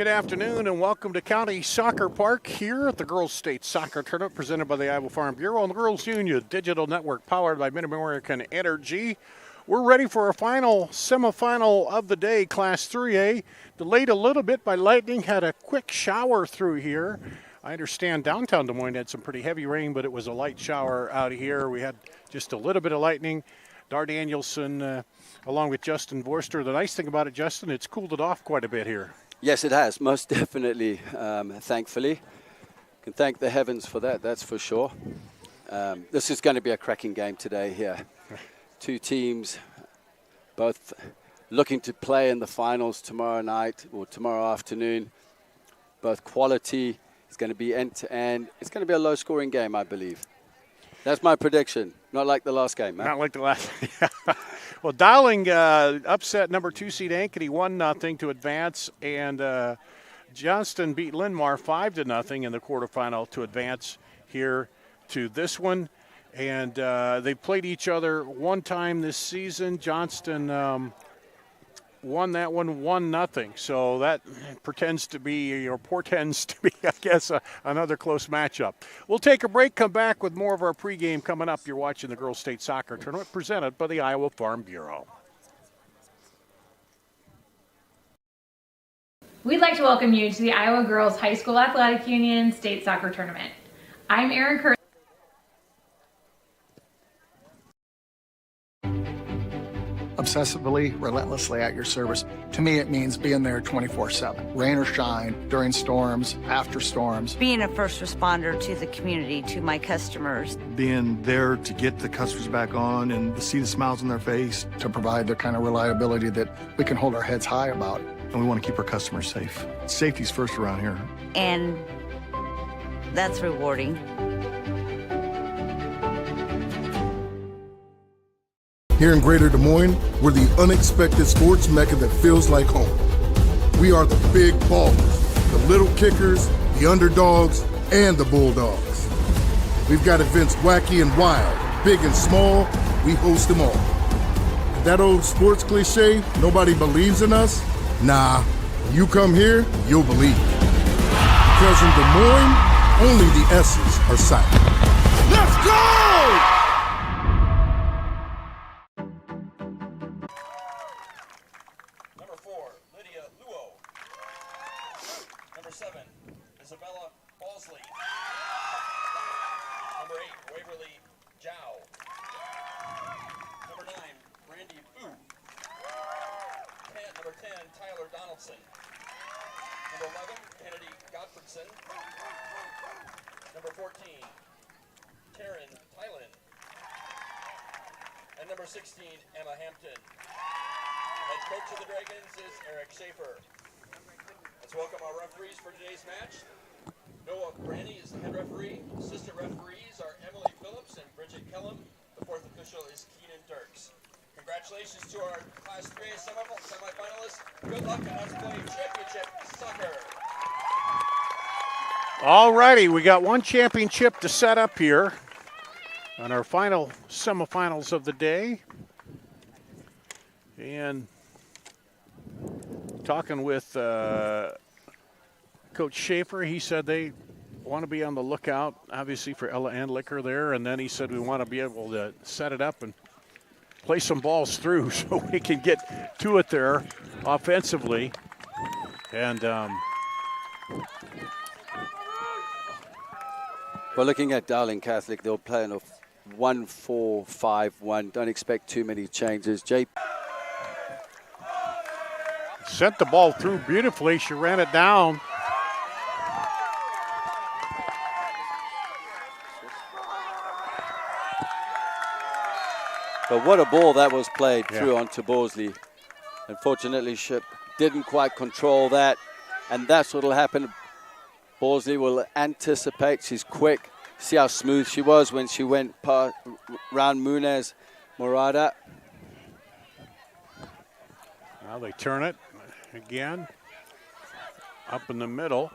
Good afternoon and welcome to County Soccer Park here at the Girls State Soccer Tournament presented by the Iowa Farm Bureau and the Girls Union Digital Network powered by Mid-American Energy. We're ready for our final semifinal of the day, Class 3A. Delayed a little bit by lightning, had a quick shower through here. I understand downtown Des Moines had some pretty heavy rain, but it was a light shower out here. We had just a little bit of lightning. Dar Danielson along with Justin Vorster. The nice thing about it, Justin, it's cooled it off quite a bit here. Yes, it has, most definitely, thankfully. Can thank the heavens for that, that's for sure. This is going to be a cracking game today here. Two teams, both looking to play in the finals tomorrow night or tomorrow afternoon. Both quality, it's going to be end-to-end. It's going to be a low-scoring game, I believe. That's my prediction. Not like the last game, man. Not like the last. Well, Dowling upset number 2 seed Ankeny 1-0 to advance, and Johnston beat Linmar 5-0 in the quarterfinal to advance here to this one. And they played each other one time this season. Johnston won that one 1-0. So that portends to be, I guess, another close matchup. We'll take a break, come back with more of our pregame coming up. You're watching the Girls State Soccer Tournament presented by the Iowa Farm Bureau. We'd like to welcome you to the Iowa Girls High School Athletic Union State Soccer Tournament. I'm Erin Curry. Obsessively, relentlessly at your service. To me, it means being there 24/7, rain or shine, during storms, after storms. Being a first responder to the community, to my customers. Being there to get the customers back on and to see the smiles on their face. To provide the kind of reliability that we can hold our heads high about. And we want to keep our customers safe. Safety's first around here. And that's rewarding. Here in Greater Des Moines, we're the unexpected sports mecca that feels like home. We are the big ballers, the little kickers, the underdogs, and the bulldogs. We've got events wacky and wild, big and small, we host them all. And that old sports cliche, nobody believes in us? Nah, when you come here, you'll believe. Because in Des Moines, only the S's are silent. Let's go! Number 16, Emma Hampton. Head coach of the Dragons is IGHSAU. Let's welcome our referees for today's match. Noah Brandy is the head referee. Assistant referees are Emily Phillips and Bridget Kellum. The fourth official is Keenan Dirks. Congratulations to our Class 3A semifinalists. Good luck and let's play championship soccer. All righty, we got one championship to set up here on our final semifinals of the day. And talking with Coach Schaefer, he said they want to be on the lookout, obviously, for Ella Andlicker there. And then he said we want to be able to set it up and play some balls through so we can get to it there offensively. And well, looking at Dowling Catholic, they'll play in a 1-4-5-1. Don't expect too many changes. Sent the ball through beautifully. She ran it down. But what a ball that was played through onto Borsley. Unfortunately, Ship didn't quite control that. And that's what will happen. Borsley will anticipate. She's quick. See how smooth she was when she went round Munez Morada. Now they turn it again up in the middle.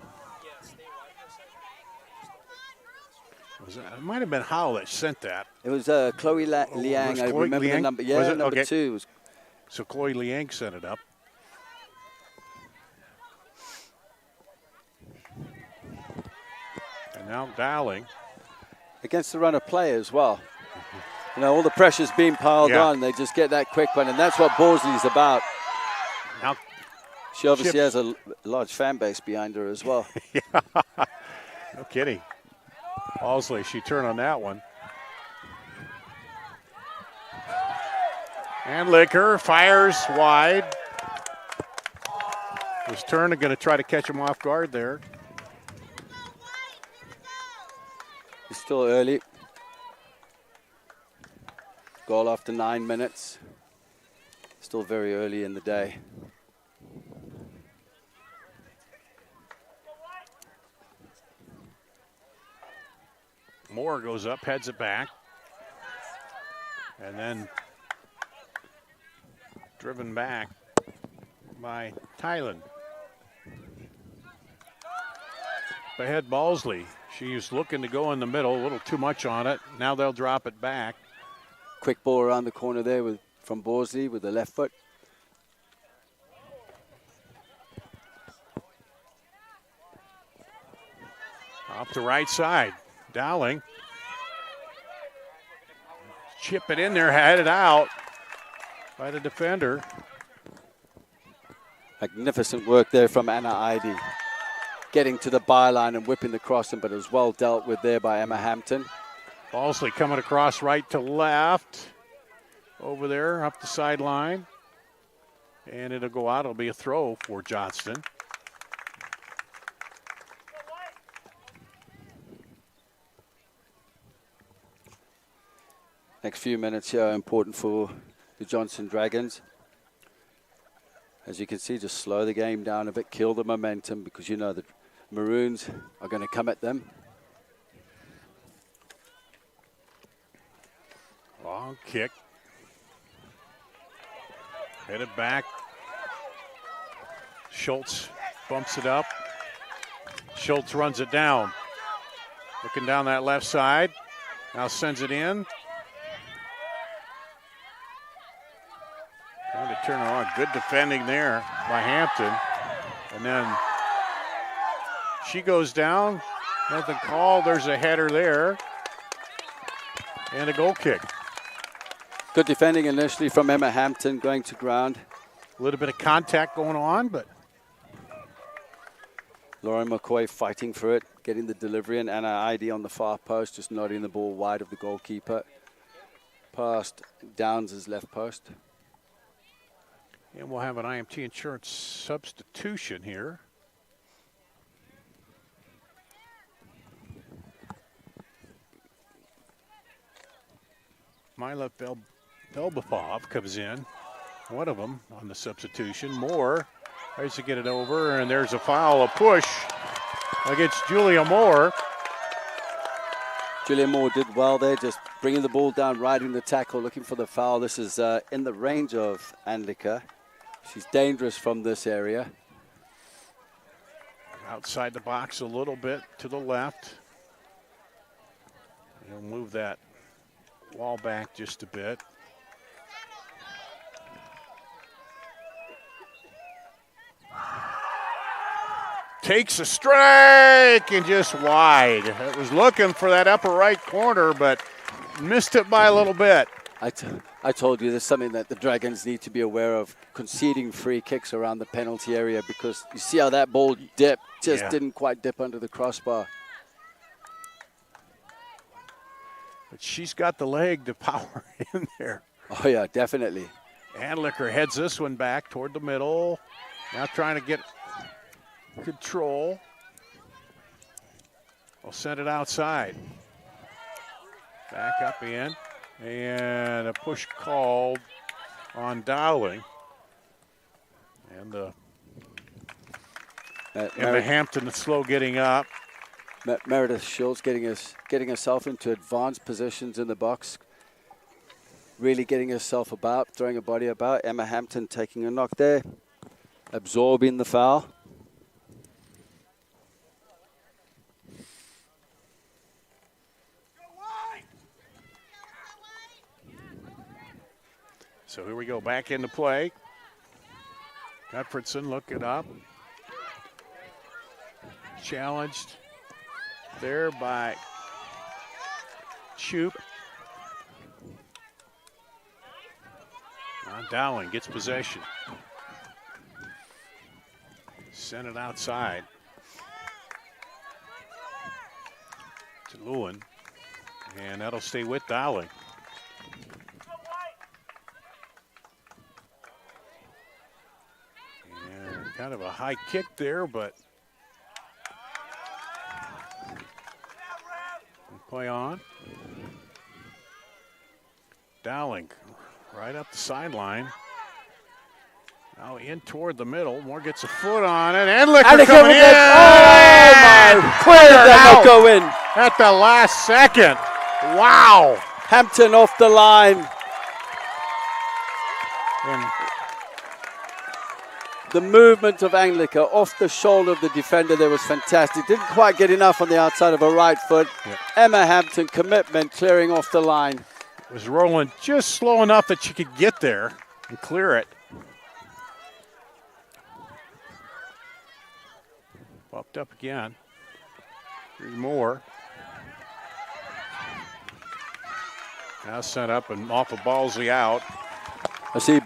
It might have been Howell that sent that. It was Chloe Liang. I remember the number. Yeah, number 2. So Chloe Liang sent it up. Now Dowling. Against the run of play as well. You know, all the pressure's being piled on. They just get that quick one, and that's what Borsley's about. Now, she obviously has a large fan base behind her as well. Yeah, no kidding. Borsley, she turned on that one. And Licker fires wide. Was Turner going to try to catch him off guard there? It's still early. Goal after 9 minutes. Still very early in the day. Moore goes up, heads it back. And then driven back by Tylen. Ahead Borsley. She's looking to go in the middle, a little too much on it. Now they'll drop it back. Quick ball around the corner there from Borsley with the left foot. Off the right side. Dowling. Chip it in there, had it out by the defender. Magnificent work there from Anna Eide. Getting to the byline and whipping the crossing, but it was well dealt with there by Emma Hampton. Borsley coming across right to left. Over there, up the sideline. And it'll go out. It'll be a throw for Johnston. Next few minutes here are important for the Johnston Dragons. As you can see, just slow the game down a bit, kill the momentum, because you know the Maroons are going to come at them. Long kick. Headed back. Schultz bumps it up. Schultz runs it down. Looking down that left side. Now sends it in. Trying to turn it on. Good defending there by Hampton. And then she goes down. Nothing called. There's a header there. And a goal kick. Good defending initially from Emma Hampton, going to ground. A little bit of contact going on, but Lauren McCoy fighting for it, getting the delivery, and Anna Eide on the far post, just nodding the ball wide of the goalkeeper. Past Downs' left post. And we'll have an IMT Insurance substitution here. Mila Belbafov comes in, one of them on the substitution. Moore tries to get it over, and there's a foul, a push against Julia Moore. Julia Moore did well there, just bringing the ball down, riding the tackle, looking for the foul. This is in the range of Anlika. She's dangerous from this area. Outside the box a little bit to the left. He'll move that wall back just a bit. Takes a strike and just wide. It was looking for that upper right corner, but missed it by a little bit. I told you there's something that the Dragons need to be aware of, conceding free kicks around the penalty area, because you see how that ball dipped, just didn't quite dip under the crossbar. But she's got the leg to power in there. Oh, yeah, definitely. Andlicker heads this one back toward the middle. Now trying to get control. We'll send it outside. Back up in. And a push called on Dowling. And Emma Hampton slow getting up. Meredith Schultz getting herself into advanced positions in the box. Really getting herself about, throwing her body about. Emma Hampton taking a knock there. Absorbing the foul. So here we go, back into play. Gutfredson looking up. Challenged. there by Shoop. Now Dowling gets possession. Send it outside to Lewin, and that'll stay with Dowling. And kind of a high kick there, but play on. Dowling right up the sideline. Now in toward the middle. Moore gets a foot on it. And Licker coming in. Oh, my. Cleared That out go in. at the last second. Wow. Hampton off the line. And the movement of Anglica off the shoulder of the defender there was fantastic. Didn't quite get enough on the outside of her right foot. Yeah. Emma Hampton, commitment, clearing off the line. was rolling just slow enough that she could get there and clear it. Popped up again. Here's Moore. Now sent up and off of Ballsley out. I see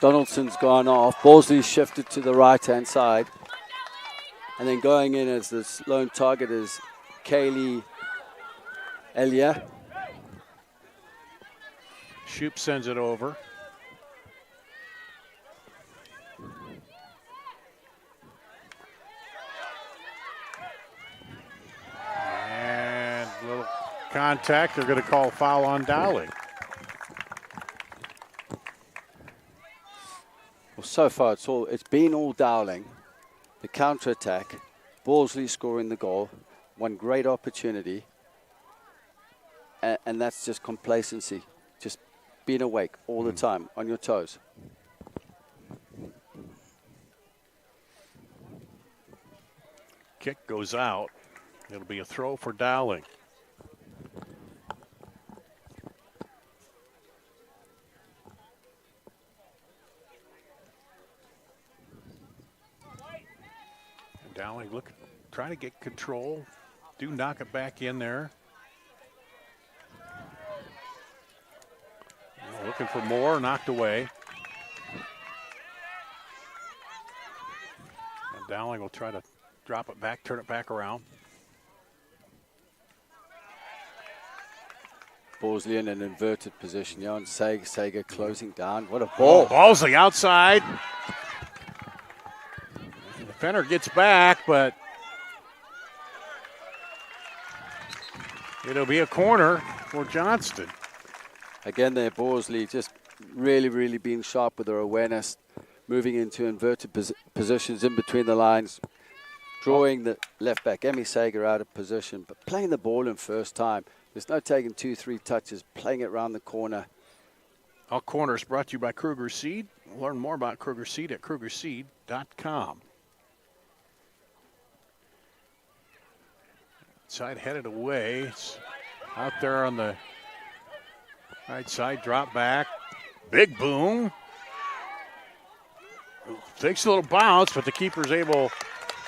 Donaldson's gone off. Ballsley shifted to the right-hand side. And then going in as the lone target is Kaylee Elia. Shoop sends it over. And a little contact. They're going to call foul on Dowling. Well, so far it's been all Dowling. The counter-attack, Ballsley scoring the goal, one great opportunity, and that's just complacency, just being awake all the time, on your toes. Kick goes out. It'll be a throw for Dowling. Dowling trying to get control. Do knock it back in there. Looking for more, knocked away. And Dowling will try to drop it back, turn it back around. Ballsley in an inverted position. Jan Sager closing down. What a ball. Ballsley outside. Defender gets back, but it'll be a corner for Johnston. Again there, Ballsley just really being sharp with her awareness, moving into inverted positions in between the lines, drawing the left back, Emmy Sager, out of position, but playing the ball in first time. There's no taking 2-3 touches, playing it around the corner. All corners brought to you by Kruger Seed. Learn more about Kruger Seed at krugerseed.com. Side headed away. It's out there on the right side, drop back. Big boom. Takes a little bounce, but the keeper's able to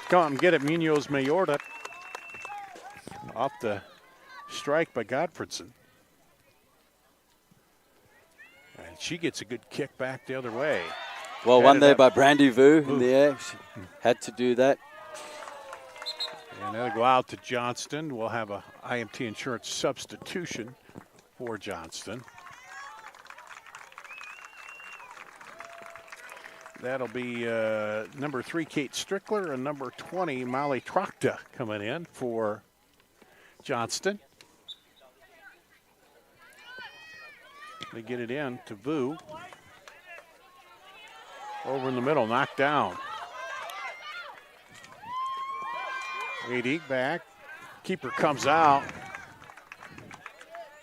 come and get it. Munoz Mayorta off the strike by Godfredson. And she gets a good kick back the other way. Well, one there by Brandy Vu in the air. She had to do that. And that'll go out to Johnston. We'll have a IMT insurance substitution for Johnston. That'll be number 3, Kate Strickler, and number 20, Molly Trachta, coming in for Johnston. They get it in to Vu. Over in the middle, knocked down. AD back. Keeper comes out.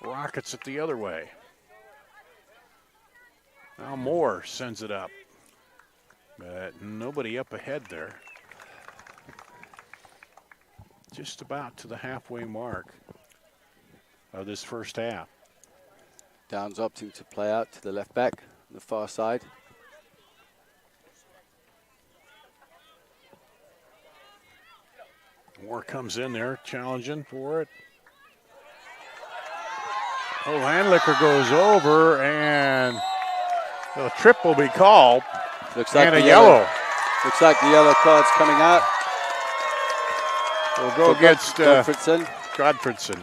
Rockets it the other way. Now Moore sends it up. But nobody up ahead there. Just about to the halfway mark of this first half. Downs opting to play out to the left back, on the far side. Moore comes in there, challenging for it. Oh, Handlicker goes over, and the trip will be called. Looks like and a the yellow. Looks like the yellow card's coming out. We'll go against Godfredson. Godfredson.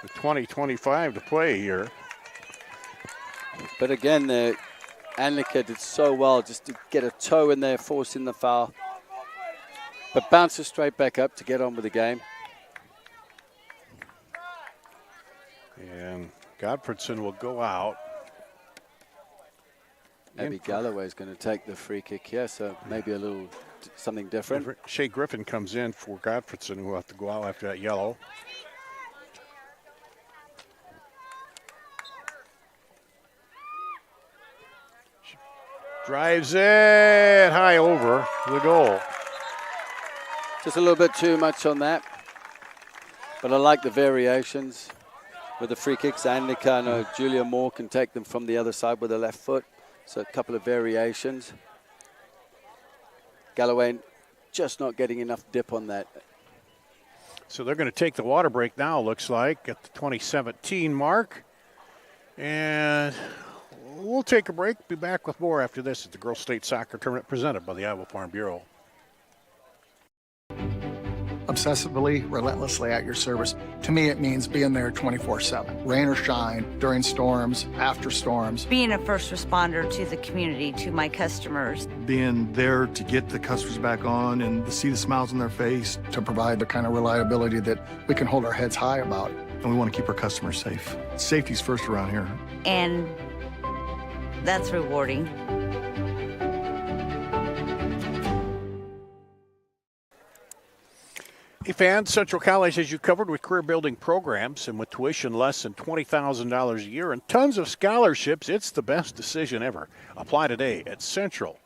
With 20-25 to play here. But again, Anlika did so well just to get a toe in there, forcing the foul. But bounces straight back up to get on with the game. And Godfredson will go out. Maybe Galloway's going to take the free kick here, so maybe a little something different. Shea Griffin comes in for Godfredson, who will have to go out after that yellow. Drives it high over the goal. Just a little bit too much on that. But I like the variations with the free kicks. Annika, I know Julia Moore can take them from the other side with her left foot. So a couple of variations. Galloway just not getting enough dip on that. So they're going to take the water break now, looks like, at the 2017 mark. And we'll take a break. Be back with more after this at the Girls State Soccer Tournament presented by the Iowa Farm Bureau. Obsessively, relentlessly at your service. To me, it means being there 24/7, rain or shine, during storms, after storms. Being a first responder to the community, to my customers. Being there to get the customers back on and to see the smiles on their face. To provide the kind of reliability that we can hold our heads high about. And we want to keep our customers safe. Safety's first around here. And that's rewarding. Hey fans, Central College has you covered with career building programs, and with tuition less than $20,000 a year and tons of scholarships, it's the best decision ever. Apply today at central.edu.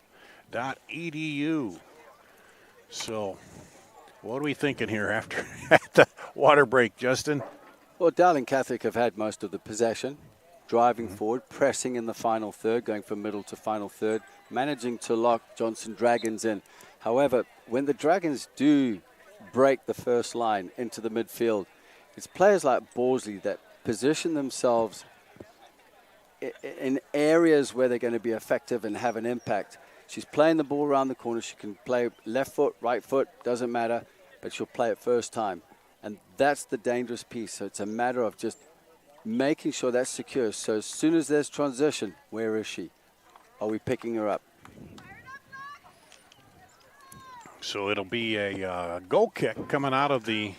So, what are we thinking here after at the water break, Justin? Well, Dowling Catholic have had most of the possession, driving forward, pressing in the final third, going from middle to final third, managing to lock Johnston Dragons in. However, when the Dragons do break the first line into the midfield, it's players like Borsley that position themselves in areas where they're going to be effective and have an impact. She's playing the ball around the corner. She can play left foot, right foot, doesn't matter, but she'll play it first time. And that's the dangerous piece. So it's a matter of just making sure that's secure. So as soon as there's transition, where is she? Are we picking her up? So it'll be a goal kick coming out of the,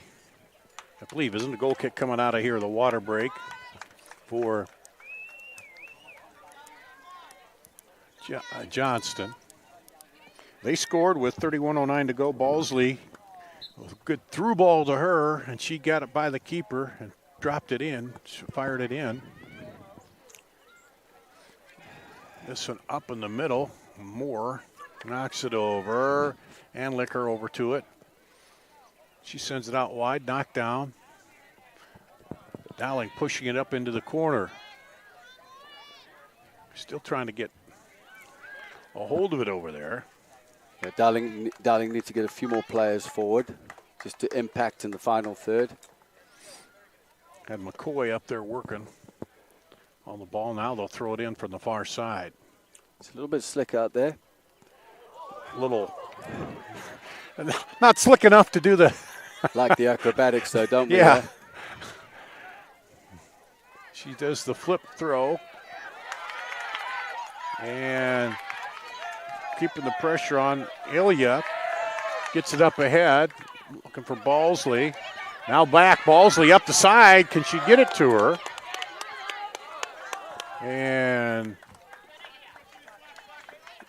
I believe, isn't a goal kick coming out of here, the water break for Johnston. They scored with 31:09 to go. Balsley, a good through ball to her, and she got it by the keeper and dropped it in, she fired it in. This one up in the middle, Moore knocks it over. And Licker over to it. She sends it out wide, knocked down. Dowling pushing it up into the corner. Still trying to get a hold of it over there. Yeah, Dowling needs to get a few more players forward just to impact in the final third. Had McCoy up there working on the ball. Now they'll throw it in from the far side. It's a little bit slick out there. Not slick enough to do the like the acrobatics though, don't we? Yeah. She does the flip throw and keeping the pressure on. Ilya gets it up ahead, looking for Balsley. Now back, Balsley up the side. Can she get it to her? And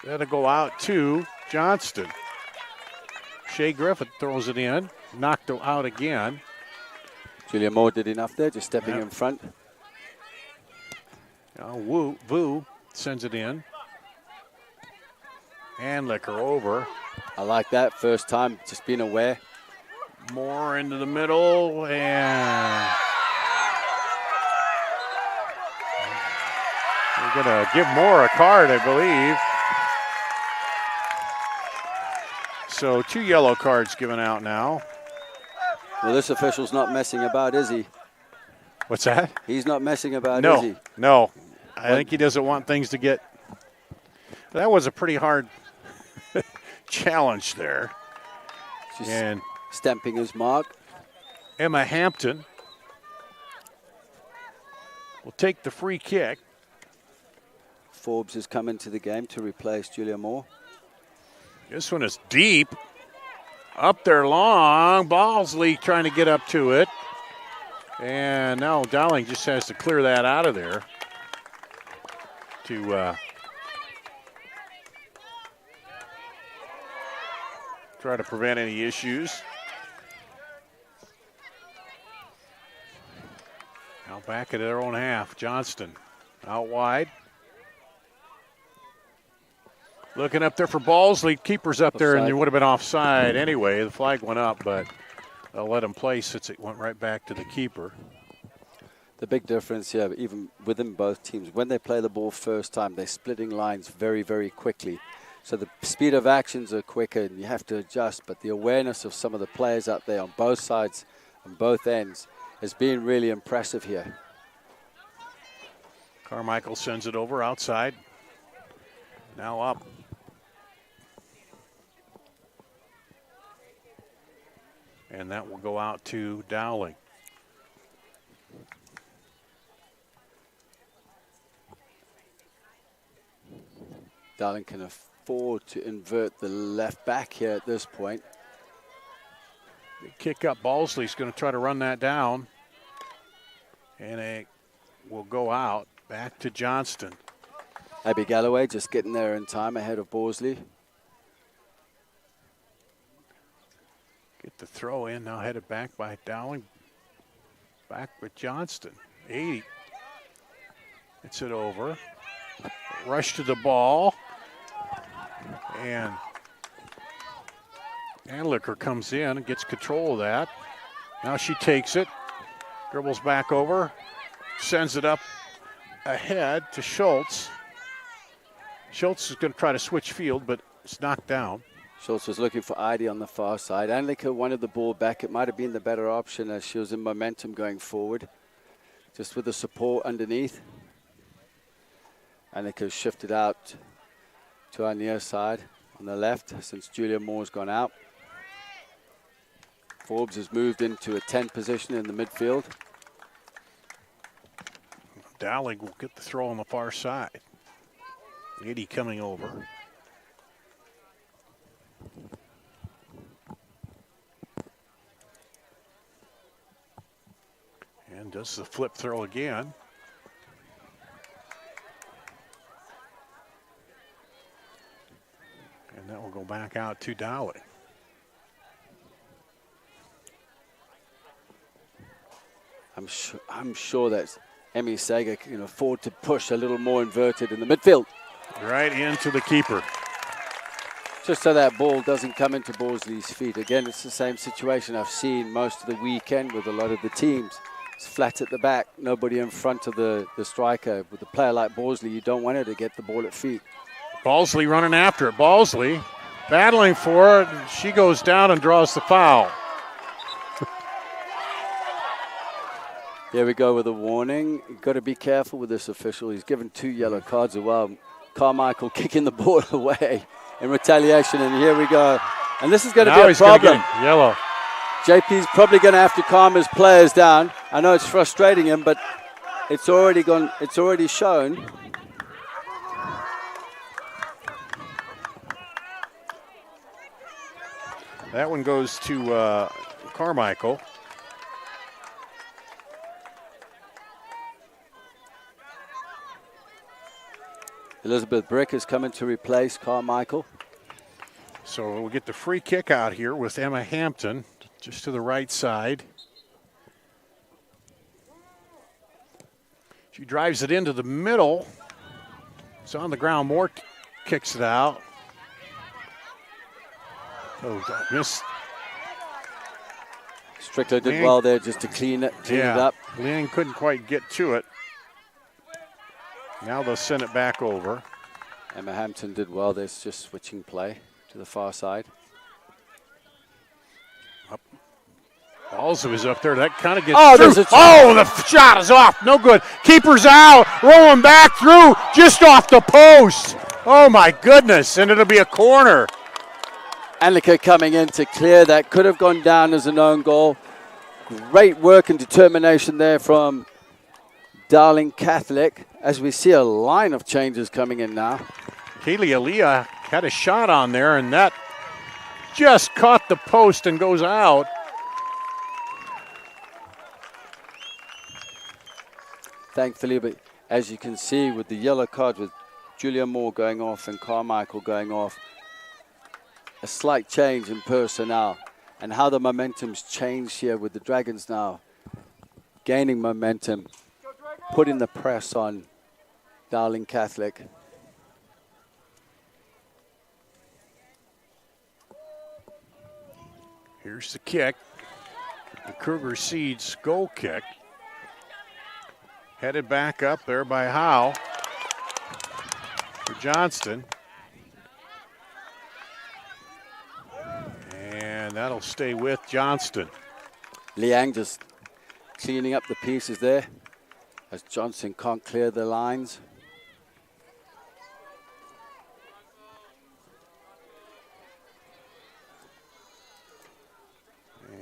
that'll go out to Johnston. Shea Griffith throws it in, knocked out again. Julia Moore did enough there, just stepping in front. Now Vu sends it in. And Licker over. I like that, first time, just being aware. Moore into the middle, and we They're going to give Moore a card, I believe. So 2 yellow cards given out now. Well, this official's not messing about, is he? What's that? He's not messing about, no, is he? No. I think he doesn't want things to get. That was a pretty hard challenge there. Just and stamping his mark. Emma Hampton will take the free kick. Forbes has come into the game to replace Julia Moore. This one is deep. Up there long. Balsley trying to get up to it. And now Dowling just has to clear that out of there to try to prevent any issues. Now back at their own half. Johnston out wide. Looking up there for Balsley. Keeper's up there, and it would have been offside anyway. The flag went up, but they'll let him play since it went right back to the keeper. The big difference here, even within both teams, when they play the ball first time, they're splitting lines very, very quickly. So the speed of actions are quicker, and you have to adjust. But the awareness of some of the players out there on both sides, on both ends, has been really impressive here. Carmichael sends it over outside. Now up. And that will go out to Dowling. Dowling can afford to invert the left back here at this point. The kick up. Balsley's going to try to run that down. And it will go out back to Johnston. Abby Galloway just getting there in time ahead of Balsley. Get the throw in, now headed back by Dowling. Back with Johnston. 80. Gets it over. Rush to the ball. And Anlicker comes in and gets control of that. Now she takes it. Dribbles back over. Sends it up ahead to Schultz. Schultz is going to try to switch field, but it's knocked down. Schultz was looking for Heidi on the far side. Anlicker wanted the ball back. It might have been the better option as she was in momentum going forward. Just with the support underneath. Anlicker shifted out to our near side on the left since Julia Moore's gone out. Forbes has moved into a 10 position in the midfield. Dowling will get the throw on the far side. 80 coming over. And does the flip throw again. And that will go back out to Dowling. I'm sure that Emmy Sager can afford to push a little more inverted in the midfield. Right into the keeper. Just so that ball doesn't come into Balsley's feet. Again, it's the same situation I've seen most of the weekend with a lot of the teams. It's flat at the back, nobody in front of the striker. With a player like Balsley, you don't want her to get the ball at feet. Balsley running after it. Balsley battling for it. And she goes down and draws the foul. Here we go with a warning. You've got to be careful with this official. He's given 2 yellow cards as well. Carmichael kicking the ball away in retaliation, and here we go. And this is going to be a problem. Yellow. JP's probably going to have to calm his players down. I know it's frustrating him, but it's already gone. It's already shown. That one goes to Carmichael. Elizabeth Brick is coming to replace Carmichael. So we'll get the free kick out here with Emma Hampton just to the right side. She drives it into the middle. It's on the ground. Moore kicks it out. Oh, missed. Strickler did well there just to clean it up. Liang couldn't quite get to it. Now they'll send it back over. Emma Hampton did well. There's just switching play to the far side. Ballsley was up there. That kind of gets through. The shot is off. No good. Keeper's out. Rolling back through. Just off the post. Oh, my goodness. And it'll be a corner. Anlika coming in to clear. That could have gone down as an own goal. Great work and determination there from Dowling Catholic as we see a line of changes coming in now. Kaylee Aaliyah had a shot on there, and that just caught the post and goes out. Thankfully, but as you can see with the yellow card with Julia Moore going off and Carmichael going off, a slight change in personnel and how the momentum's changed here with the Dragons now gaining momentum, putting the press on Dowling Catholic. Here's the kick. The Kruger Seeds goal kick. Headed back up there by Howe for Johnston. And that'll stay with Johnston. Liang just cleaning up the pieces there as Johnston can't clear the lines.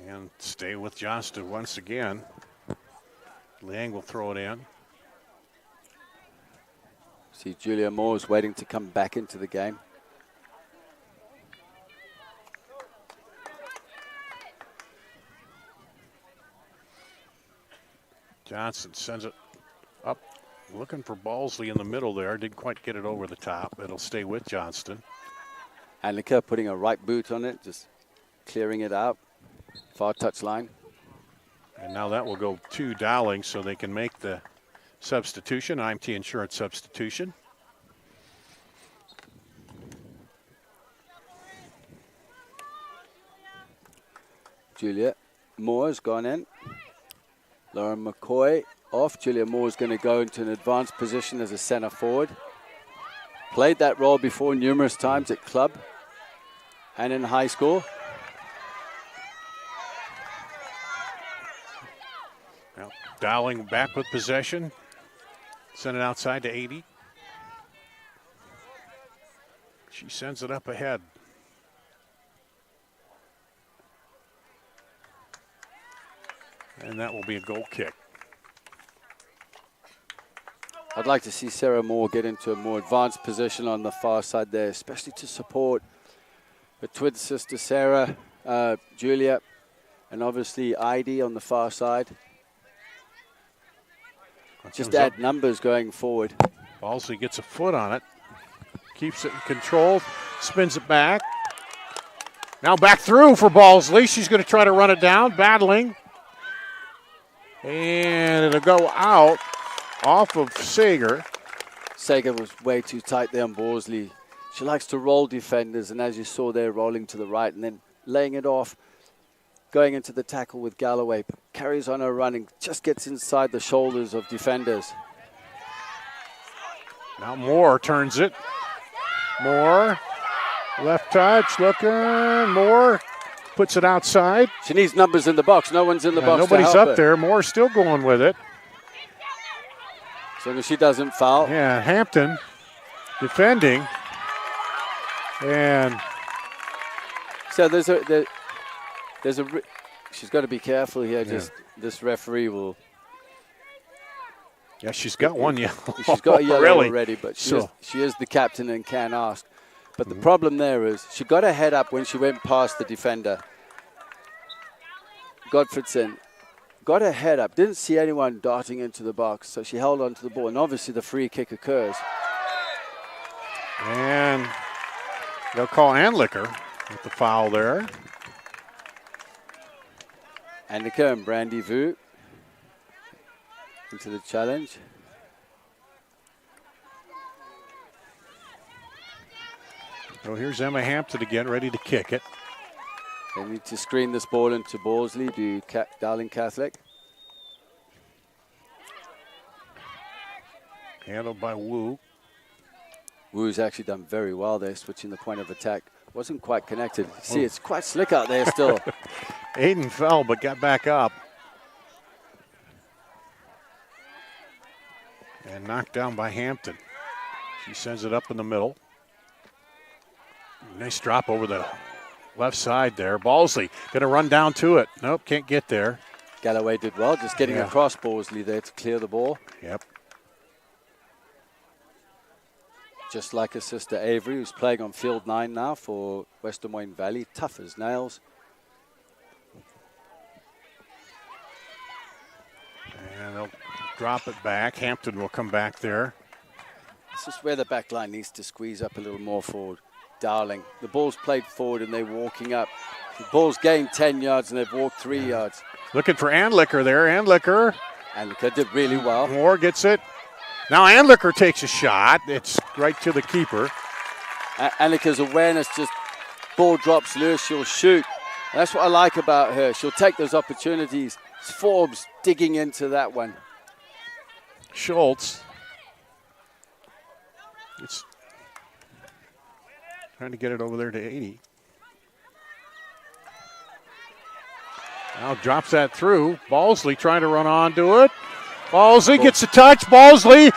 And stay with Johnston once again. Liang will throw it in. See Julia Moore's waiting to come back into the game. Johnston sends it up, looking for Ballsley in the middle there. Didn't quite get it over the top. It'll stay with Johnston. Anlika putting a right boot on it, just clearing it out. Far touch line. And now that will go to Dowling so they can make the substitution, IMT Insurance substitution. Julia Moore's gone in. Lauren McCoy off. Julia Moore's going to go into an advanced position as a center forward. Played that role before numerous times at club and in high school. Now, Dowling back with possession. Send it outside to 80. She sends it up ahead. And that will be a goal kick. I'd like to see Sarah Moore get into a more advanced position on the far side there, especially to support her twin sister Sarah, Julia, and obviously Heidi on the far side. Just add numbers going forward. Ballsley gets a foot on it. Keeps it in control. Spins it back. Now back through for Ballsley. She's going to try to run it down. Battling. And it'll go out off of Sager. Sager was way too tight there on Ballsley. She likes to roll defenders, and as you saw there, rolling to the right and then laying it off, going into the tackle with Galloway, but carries on her running, just gets inside the shoulders of defenders. Now Moore turns it. Moore, left touch, looking. Moore puts it outside. She needs numbers in the box. No one's in the box. Nobody's up there. Moore's still going with it. As long as she doesn't foul. Yeah, Hampton defending. And so she's got to be careful here. Yeah. Just this referee will. Yeah, she's got one yellow. She's got a yellow really? Already, but she is the captain and can ask. But the problem there is she got her head up when she went past the defender. Godfredson got her head up, didn't see anyone darting into the box, so she held on to the ball, and obviously the free kick occurs. And they'll call Anlicker with the foul there. Anlicker and Brandy Vu into the challenge. So here's Emma Hampton again, ready to kick it. They need to screen this ball into Ballsley, do Dowling Catholic. Handled by Wu. Wu's actually done very well there, switching the point of attack. Wasn't quite connected. See, it's quite slick out there still. Aiden fell but got back up. And knocked down by Hampton. She sends it up in the middle. Nice drop over the left side there. Balsley gonna run down to it. Nope, can't get there. Galloway did well, just getting across Balsley there to clear the ball. Yep. Just like his sister Avery, who's playing on field 9 now for West Des Moines Valley. Tough as nails. And they'll drop it back. Hampton will come back there. This is where the back line needs to squeeze up a little more forward. Dowling. The ball's played forward and they're walking up. The ball's gained 10 yards and they've walked 3 yards. Looking for Andlicker there. Andlicker did really well. Moore gets it. Now Andlicker takes a shot. It's right to the keeper. Annica's awareness, just ball drops loose, she'll shoot. And that's what I like about her. She'll take those opportunities. Forbes digging into that one. Schultz. It's trying to get it over there to 80. Now drops that through. Balsley trying to run onto it. Balsley gets a touch. Balsley.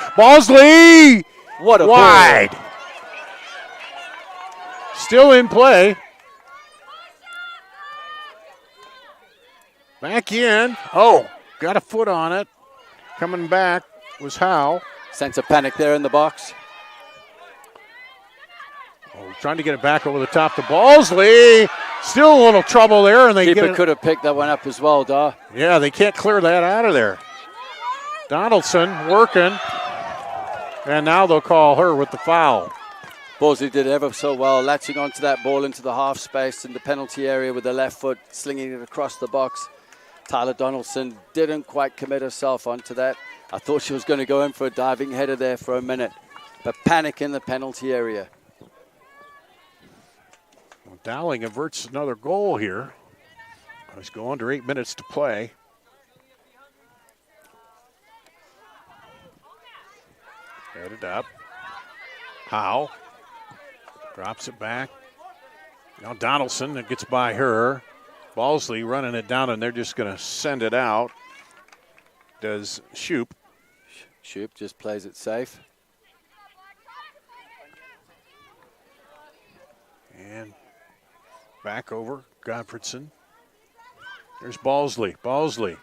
What a wide. Ball. Still in play. Back in. Oh, got a foot on it. Coming back was Howe. Sense of panic there in the box. Oh, trying to get it back over the top to Balsley. Still a little trouble there, and they Keeper could have picked that one up as well, Dar. Yeah, they can't clear that out of there. Donaldson working, and now they'll call her with the foul. Balsley did ever so well, latching onto that ball into the half space in the penalty area with the left foot, slinging it across the box. Tyler Donaldson didn't quite commit herself onto that. I thought she was going to go in for a diving header there for a minute, but panic in the penalty area. Well, Dowling averts another goal here. Let's go under 8 minutes to play. Headed up. Howe drops it back. Now Donaldson, that gets by her. Balsley running it down, and they're just going to send it out. Does Shoop. Shoop just plays it safe. And back over, Godfredson. There's Balsley. Balsley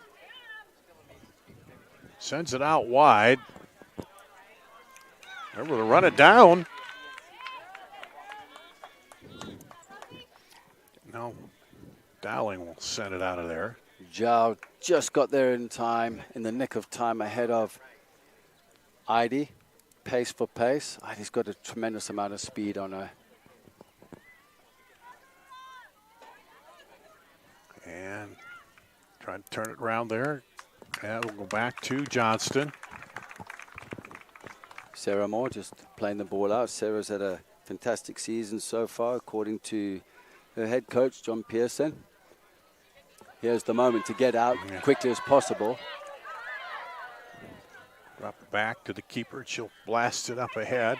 sends it out wide. They're able to run it down. Now Dowling will send it out of there. Zhao just got there in time, in the nick of time, ahead of Heidi. Pace for pace. Heidi's got a tremendous amount of speed on her. And trying to turn it around there. And we'll go back to Johnston. Sarah Moore just playing the ball out. Sarah's had a fantastic season so far, according to her head coach, John Pearson. Here's the moment to get out quickly as possible. Drop it back to the keeper. She'll blast it up ahead.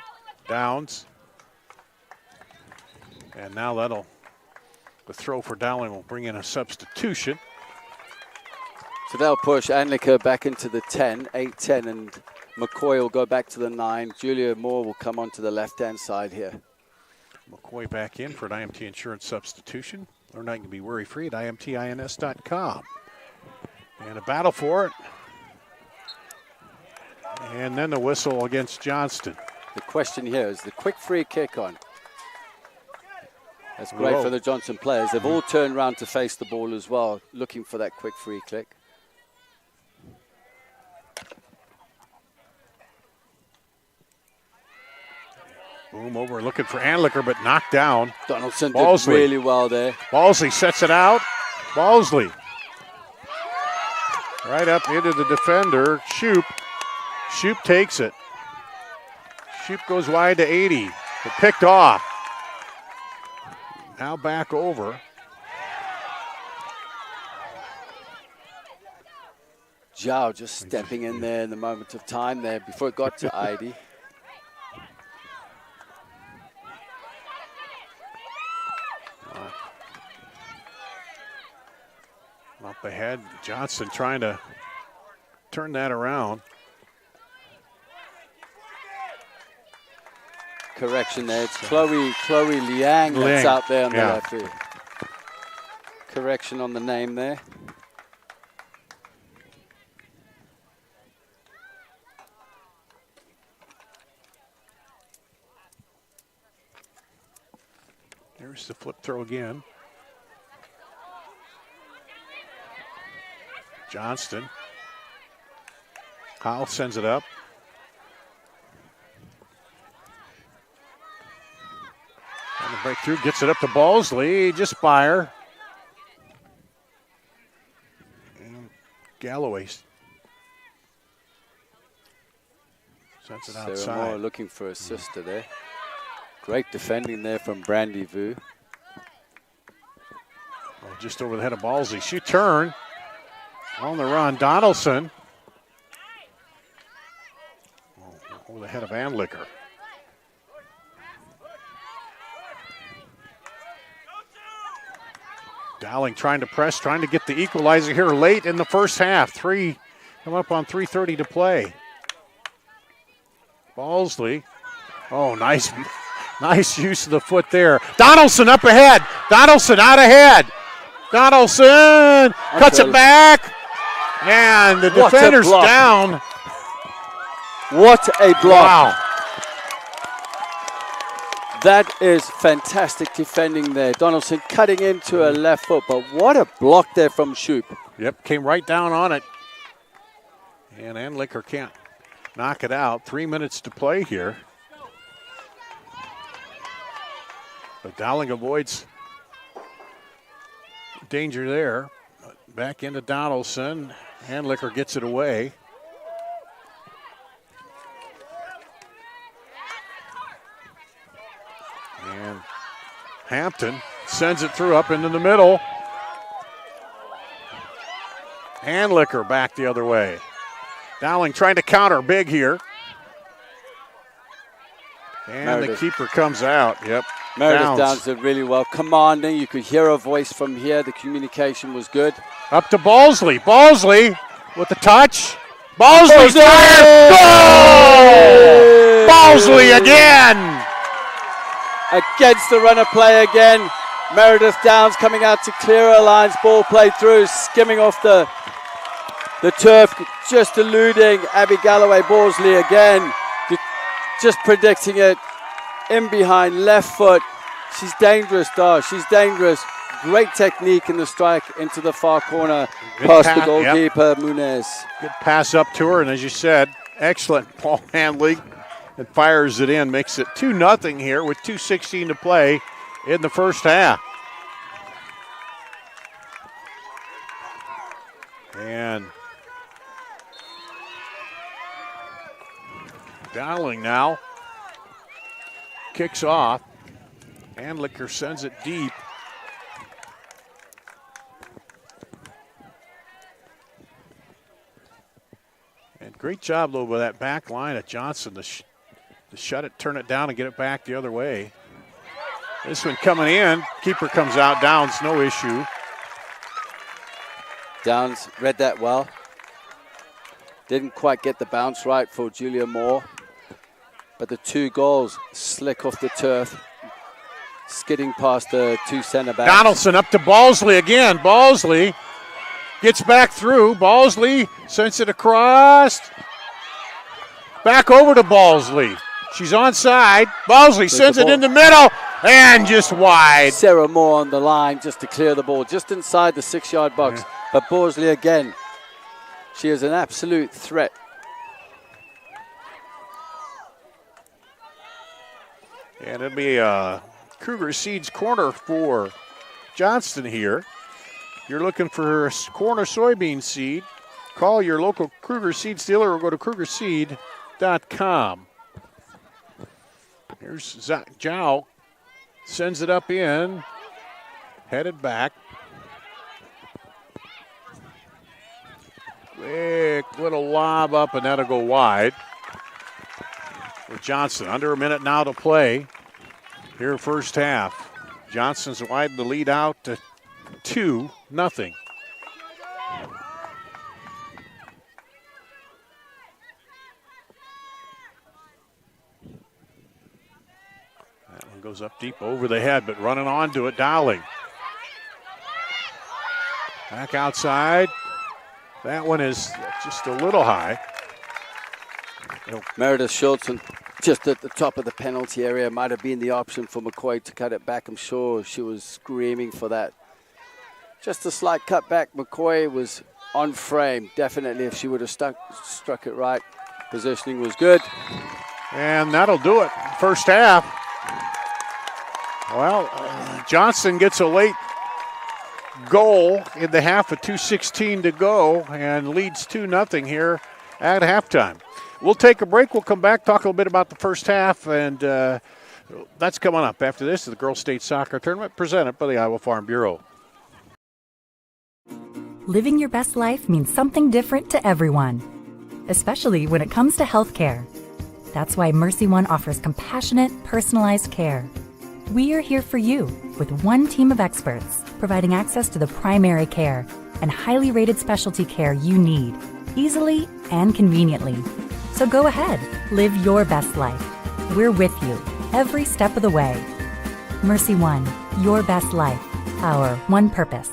Downs. And now the throw for Dowling will bring in a substitution. So they'll push Anliker back into the 10, 8-10, and McCoy will go back to the 9. Julia Moore will come onto the left-hand side here. McCoy back in for an IMT insurance substitution. Learn how you can be worry-free at imtins.com. And a battle for it. And then the whistle against Johnston. The question here is the quick free kick on. That's great for the Johnston players. They've all turned around to face the ball as well, looking for that quick free kick. Boom over, looking for Anliker, but knocked down. Donaldson did really well there. Balsley sets it out. Balsley. Right up into the defender. Shoop. Shoop takes it. Shoop goes wide to 80. But picked off. Now back over. Zhao just stepping in there in the moment of time there before it got to Heidi. Up ahead, Johnston trying to turn that around. Correction there, it's Chloe Liang that's out there on the left field. Correction on the name there. There's the flip throw again. Johnston. Howell sends it up. On the breakthrough, gets it up to Balsley. Just fire. And Galloway sends it outside. Sarah Moore looking for a sister there. Great defending there from Brandy Vu. Oh, just over the head of Balsley. She turned. On the run, Donaldson. Over the head of Anlicker. Dowling trying to press, trying to get the equalizer here late in the first half. Come up on 3:30 to play. Balsley. Oh, nice use of the foot there. Donaldson up ahead. Donaldson out ahead. Donaldson cuts it back. And the defender's down. What a block. Wow. That is fantastic defending there. Donaldson cutting into a left foot, but what a block there from Shoop. Yep, came right down on it. And Anlicker can't knock it out. 3 minutes to play here. But Dowling avoids danger there. Back into Donaldson. Anlicker gets it away. And Hampton sends it through up into the middle. Anlicker back the other way. Dowling trying to counter big here. And Meredith. the keeper comes out. Yep. Meredith Downs did really well. Commanding, you could hear her voice from here. The communication was good. Up to Balsley. Balsley with the touch. Balsley fired. Goal! Balsley again. Against the runner play again. Meredith Downs coming out to clear her lines. Ball played through, skimming off the turf, just eluding Abby Galloway Balsley again. Just predicting it. In behind, left foot. She's dangerous, Dar. She's dangerous. Great technique in the strike into the far corner. Past the goalkeeper, Munez. Good pass up to her, and as you said, excellent ball handling. And fires it in, makes it 2-0 here with 2:16 to play in the first half. And Dowling now kicks off. Anlicker sends it deep. And great job, though, by that back line at Johnston to shut it, turn it down, and get it back the other way. This one coming in. Keeper comes out. Downs, no issue. Downs read that well. Didn't quite get the bounce right for Julia Moore. But the 2 goals slick off the turf, skidding past the 2 center backs. Donaldson up to Balsley again. Balsley gets back through. Balsley sends it across. Back over to Balsley. She's onside. Balsley sends it in the middle and just wide. Sarah Moore on the line just to clear the ball, just inside the 6-yard box. Yeah. But Balsley again, she is an absolute threat. And it'll be a Kruger Seeds corner for Johnston here. You're looking for a corner soybean seed. Call your local Kruger Seeds dealer or go to KrugerSeed.com. Here's Zhao. Sends it up in. Headed back. Big little lob up, and that'll go wide. With Johnston, under a minute now to play here first half. Johnston's widened the lead out to 2-0. That one goes up deep over the head, but running onto it, Dowling. Back outside. That one is just a little high. Meredith Schultz just at the top of the penalty area. Might have been the option for McCoy to cut it back. I'm sure she was screaming for that. Just a slight cutback. McCoy was on frame. Definitely, if she would have struck it right, positioning was good. And that'll do it. First half. Well, Johnston gets a late goal in the half with 2:16 to go and leads 2-0 here at halftime. We'll take a break. We'll come back, talk a little bit about the first half, and that's coming up. After this is the Girls State Soccer Tournament presented by the Iowa Farm Bureau. Living your best life means something different to everyone, especially when it comes to healthcare. That's why Mercy One offers compassionate, personalized care. We are here for you with one team of experts providing access to the primary care and highly rated specialty care you need, easily and conveniently. So go ahead, live your best life. We're with you every step of the way. Mercy One, your best life, our one purpose.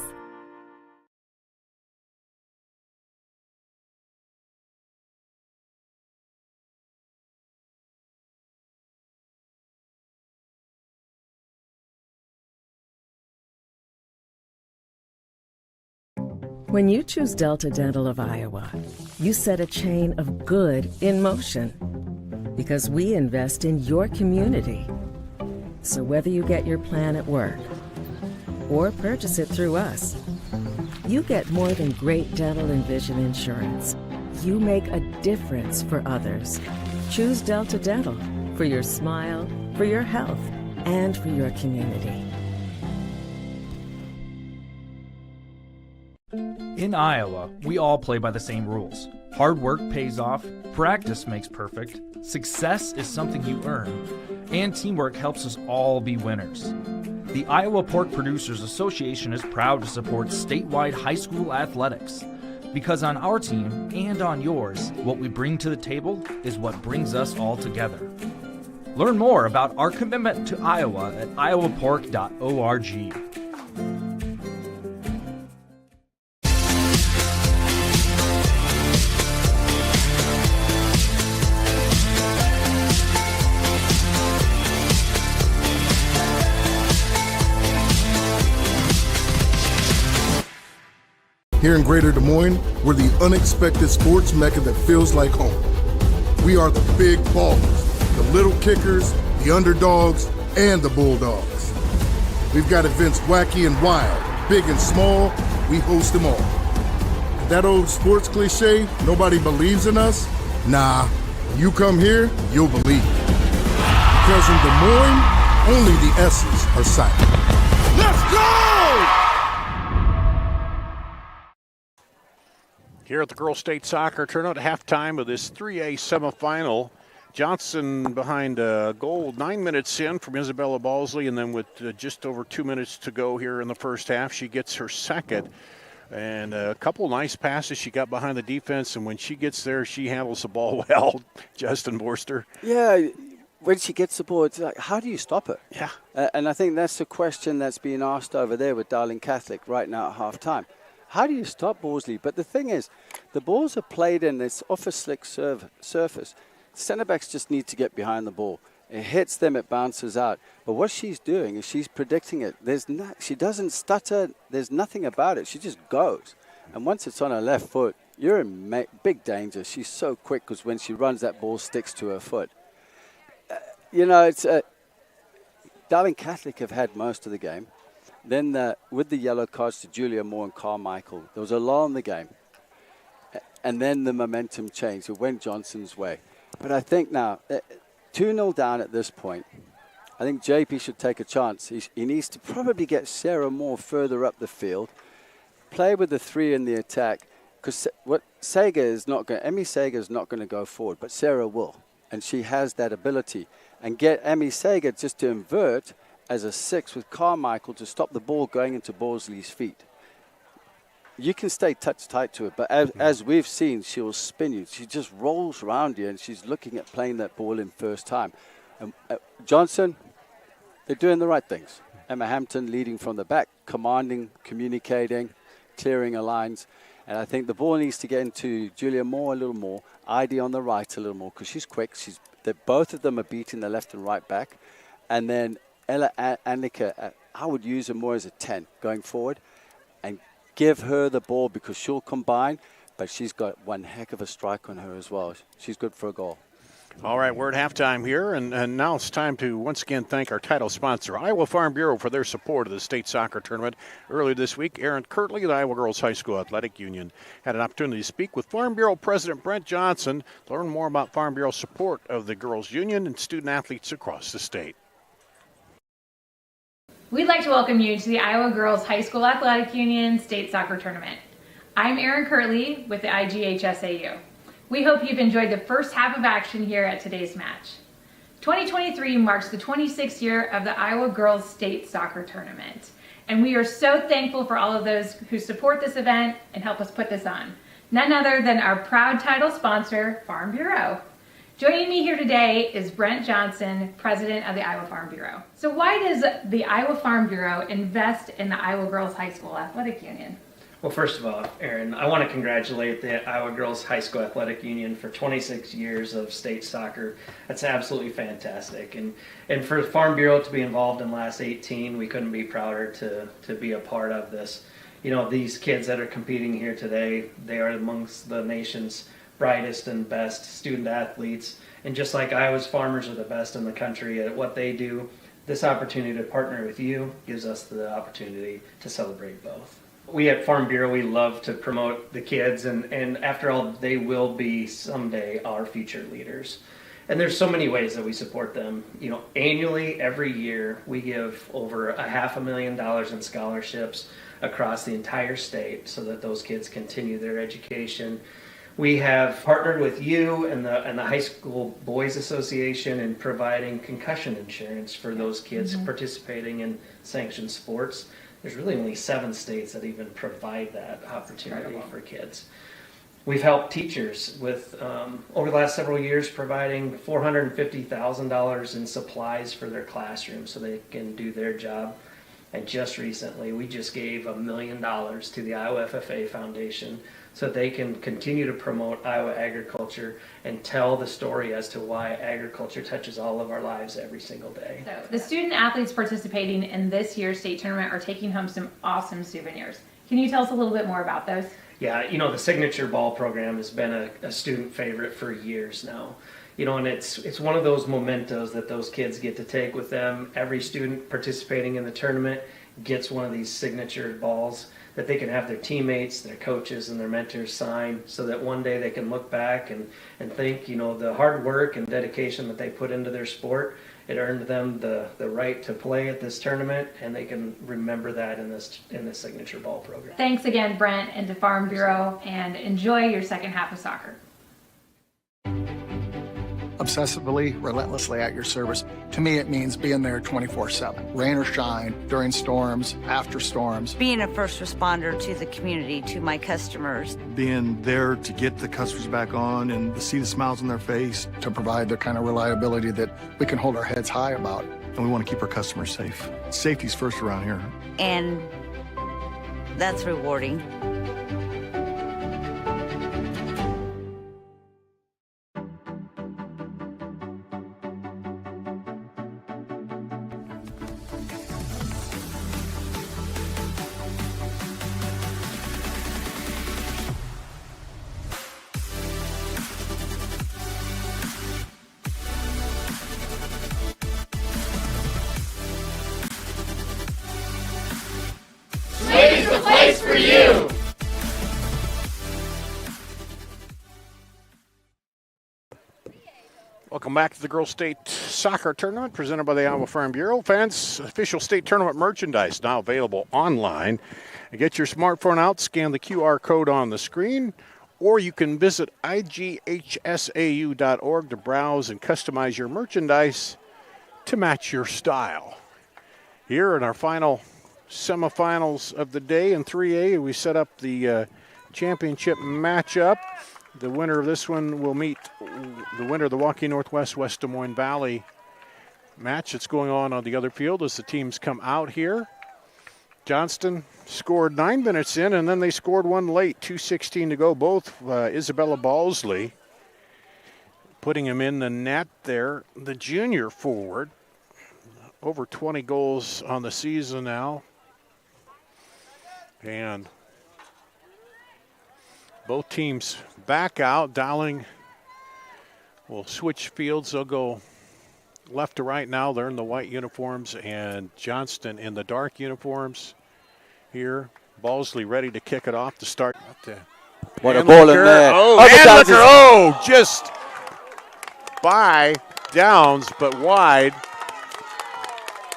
When you choose Delta Dental of Iowa, you set a chain of good in motion because we invest in your community. So whether you get your plan at work or purchase it through us, you get more than great dental and vision insurance. You make a difference for others. Choose Delta Dental for your smile, for your health, and for your community. In Iowa, we all play by the same rules. Hard work pays off, practice makes perfect, success is something you earn, and teamwork helps us all be winners. The Iowa Pork Producers Association is proud to support statewide high school athletics. Because on our team and on yours, what we bring to the table is what brings us all together. Learn more about our commitment to Iowa at iowapork.org. Here in Greater Des Moines, we're the unexpected sports mecca that feels like home. We are the big ballers, the little kickers, the underdogs, and the bulldogs. We've got events wacky and wild, big and small, we host them all. That old sports cliche, nobody believes in us? Nah, you come here, you'll believe. Because in Des Moines, only the S's are silent. Let's go! Here at the Girls State Soccer Tournament, halftime of this 3A semifinal. Johnston behind a goal 9 minutes in from Isabella Balsley, and then with just over 2 minutes to go here in the first half, she gets her second. And a couple nice passes she got behind the defense, and when she gets there, she handles the ball well, Justin Borster. Yeah, when she gets the ball, it's like, how do you stop her? Yeah. And I think that's the question that's being asked over there with Dowling Catholic right now at halftime. How do you stop Borsley? But the thing is, the balls are played in, it's off a slick surface. Centre backs just need to get behind the ball. It hits them, it bounces out. But what she's doing is she's predicting it. She doesn't stutter. There's nothing about it. She just goes. And once it's on her left foot, you're in big danger. She's so quick because when she runs, that ball sticks to her foot. It's Dowling Catholic have had most of the game. Then with the yellow cards to Julia Moore and Carmichael, there was a lull in the game. And then the momentum changed. It went Johnson's way. But I think now, 2-0 down at this point, I think JP should take a chance. He needs to probably get Sarah Moore further up the field, play with the three in the attack, because what Sager is not going, Emmy Sager is not going to go forward, but Sarah will, and she has that ability. And get Emmy Sager just to invert as a 6 with Carmichael to stop the ball going into Borsley's feet. You can stay touch tight to it, but as we've seen, she will spin you. She just rolls around you, and she's looking at playing that ball in first time. Johnston, they're doing the right things. Emma Hampton leading from the back, commanding, communicating, clearing her lines. And I think the ball needs to get into Julia Moore a little more, Heidi on the right a little more, because she's quick. Both of them are beating the left and right back. And then Ella Annika, I would use her more as a 10 going forward and give her the ball because she'll combine, but she's got one heck of a strike on her as well. She's good for a goal. All right, we're at halftime here, and now it's time to once again thank our title sponsor, Iowa Farm Bureau, for their support of the state soccer tournament. Earlier this week, Aaron Kirtley of the Iowa Girls High School Athletic Union had an opportunity to speak with Farm Bureau President Brent Johnson to learn more about Farm Bureau's support of the girls' union and student athletes across the state. We'd like to welcome you to the Iowa Girls High School Athletic Union State Soccer Tournament. I'm Erin Kirtley with the IGHSAU. We hope you've enjoyed the first half of action here at today's match. 2023 marks the 26th year of the Iowa Girls State Soccer Tournament, and we are so thankful for all of those who support this event and help us put this on. None other than our proud title sponsor, Farm Bureau. Joining me here today is Brent Johnson, President of the Iowa Farm Bureau. So why does the Iowa Farm Bureau invest in the Iowa Girls High School Athletic Union? Well, first of all, Erin, I want to congratulate the Iowa Girls High School Athletic Union for 26 years of state soccer. That's absolutely fantastic. And for Farm Bureau to be involved in the last 18, we couldn't be prouder to be a part of this. You know, these kids that are competing here today, they are amongst the nation's brightest and best student athletes. And just like Iowa's farmers are the best in the country at what they do, this opportunity to partner with you gives us the opportunity to celebrate both. We at Farm Bureau, we love to promote the kids, and after all, they will be someday our future leaders. And there's so many ways that we support them. You know, annually, every year, we give over $500,000 in scholarships across the entire state so that those kids continue their education. We have partnered with you and the High School Boys Association in providing concussion insurance for those kids participating in sanctioned sports. There's really only 7 states that even provide that opportunity for kids. We've helped teachers with, over the last several years, providing $450,000 in supplies for their classrooms so they can do their job. And just recently, we just gave $1 million to the Iowa FFA Foundation so they can continue to promote Iowa agriculture and tell the story as to why agriculture touches all of our lives every single day. So the student athletes participating in this year's state tournament are taking home some awesome souvenirs. Can you tell us a little bit more about those? Yeah, you know, the Signature Ball program has been a student favorite for years now. You know, and it's one of those mementos that those kids get to take with them. Every student participating in the tournament gets one of these signature balls that they can have their teammates, their coaches, and their mentors sign so that one day they can look back and think, you know, the hard work and dedication that they put into their sport, it earned them the right to play at this tournament, and they can remember that in this Signature Ball program. Thanks again, Brent, and to Farm Bureau, and enjoy your second half of soccer. Obsessively, relentlessly at your service. To me, it means being there 24/7, rain or shine, during storms, after storms. Being a first responder to the community, to my customers. Being there to get the customers back on and to see the smiles on their face. To provide the kind of reliability that we can hold our heads high about. And we want to keep our customers safe. Safety's first around here. And that's rewarding. Welcome back to the Girls State Soccer Tournament presented by the Iowa Farm Bureau. Fans, official state tournament merchandise now available online Get your smartphone out, scan the QR code on the screen, or you can visit IGHSAU.org to browse and customize your merchandise to match your style. Here in our final semifinals of the day in 3A, we set up the championship matchup. The winner of this one will meet the winner of the Waukee Northwest West Des Moines Valley match that's going on the other field as the teams come out here. Johnston scored 9 minutes in, and then they scored one late, 2:16 to go. Both Isabella Balsley putting him in the net there. The junior forward, over 20 goals on the season now. And both teams back out. Dowling will switch fields. They'll go left to right now. They're in the white uniforms, and Johnston in the dark uniforms here. Balsley ready to kick it off to start. What a ball in there. Oh, just by Downs, but wide.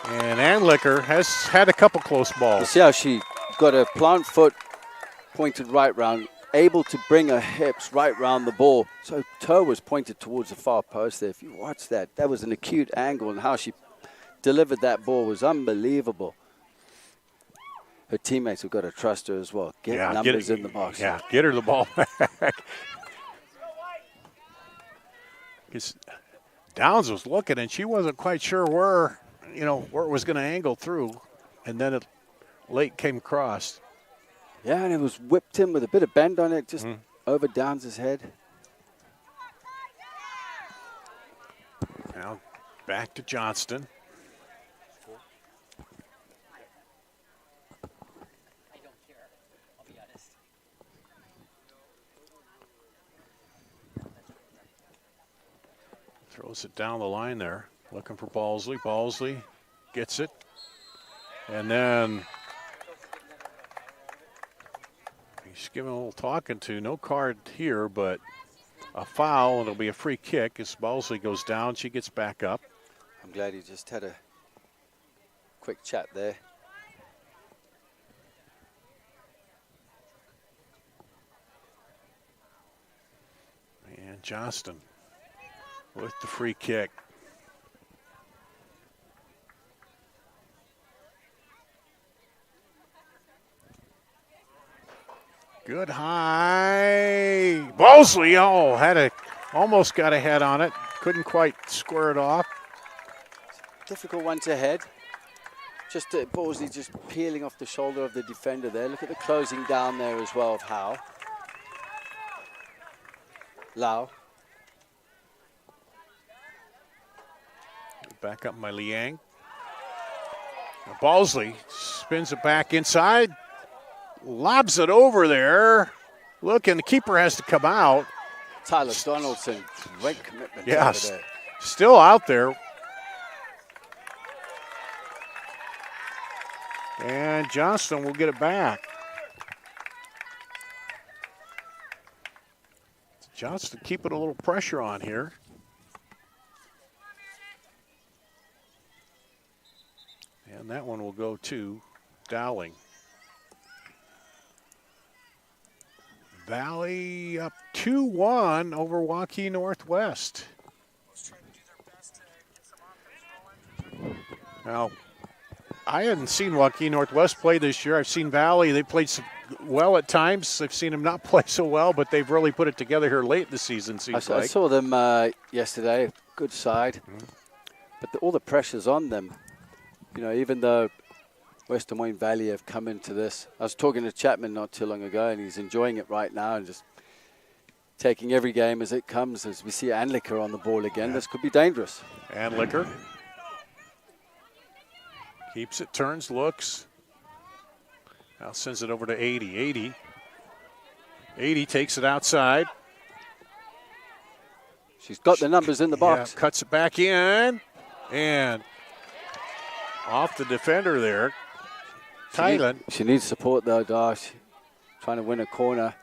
And Anlicker has had a couple close balls. You see how she got her plant foot pointed right round, able to bring her hips right round the ball. So toe was pointed towards the far post there. If you watch that, that was an acute angle, and how she delivered that ball was unbelievable. Her teammates have got to trust her as well. Get numbers in the box. Yeah, get her the ball back. Because Downs was looking, and she wasn't quite sure where it was going to angle through, and then it late came across. Yeah, and it was whipped in with a bit of bend on it, just over Downs' head. Now back to Johnston. Throws it down the line there, looking for Balsley. Balsley gets it. And then he's giving a little talking to. No card here, but a foul, and it'll be a free kick as Balsley goes down. She gets back up. I'm glad he just had a quick chat there. And Johnston with the free kick. Good high. Balsley, almost got a head on it. Couldn't quite square it off. Difficult one to head. Just Balsley just peeling off the shoulder of the defender there. Look at the closing down there as well of Lau. Back up by Liang. Balsley spins it back inside. Lobs it over there. Look, and the keeper has to come out. Tyler Donaldson, great commitment. Yeah, over there. Still out there. And Johnston will get it back. Johnston keeping a little pressure on here. And that one will go to Dowling. Valley up 2-1 over Waukee Northwest. Now, I hadn't seen Waukee Northwest play this year. I've seen Valley. They played well at times. I've seen them not play so well, but they've really put it together here late in the season, seems like. I saw them yesterday. Good side. But all the pressure's on them. Even though West Des Moines Valley have come into this. I was talking to Chapman not too long ago, and he's enjoying it right now and just taking every game as it comes. As we see Anlicker on the ball again, this could be dangerous. Anlicker keeps it, turns, looks. Now sends it over to 80. 80 takes it outside. She's got the numbers in the box. Yeah, cuts it back in, and off the defender there. Thailand. She needs support though, Dash. Trying to win a corner.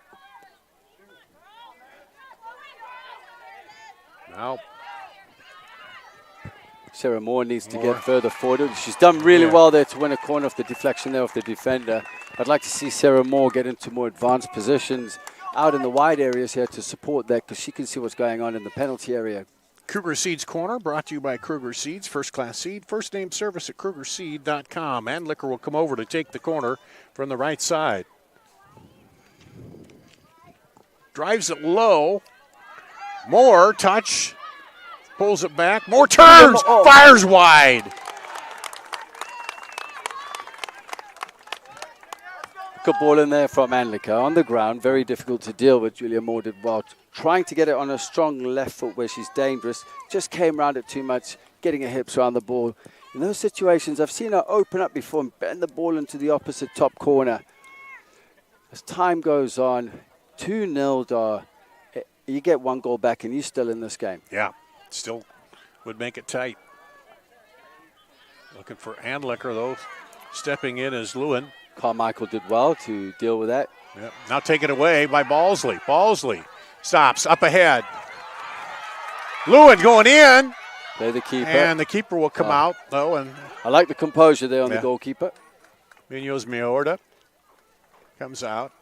Now Sarah Moore needs to get further forward. She's done really well there to win a corner off the deflection there of the defender. I'd like to see Sarah Moore get into more advanced positions out in the wide areas here to support that, because she can see what's going on in the penalty area. Kruger Seeds Corner brought to you by Kruger Seeds, first class seed, first name service at KrugerSeed.com. And Liquor will come over to take the corner from the right side. Drives it low. Moore, touch. Pulls it back. Moore turns. Fires wide. Good ball in there from Anliker on the ground. Very difficult to deal with. Julia Moore did well. Trying to get it on a strong left foot where she's dangerous. Just came around it too much, getting her hips around the ball. In those situations, I've seen her open up before and bend the ball into the opposite top corner. As time goes on, 2-0, you get one goal back and you're still in this game. Yeah, still would make it tight. Looking for Anliker, though. Stepping in is Lewin. Carmichael did well to deal with that. Yep. Now taken away by Balsley. Balsley stops up ahead. Lewin going in. Play the keeper. And the keeper will come out, though. And I like the composure there on the goalkeeper. Munoz Miorda comes out.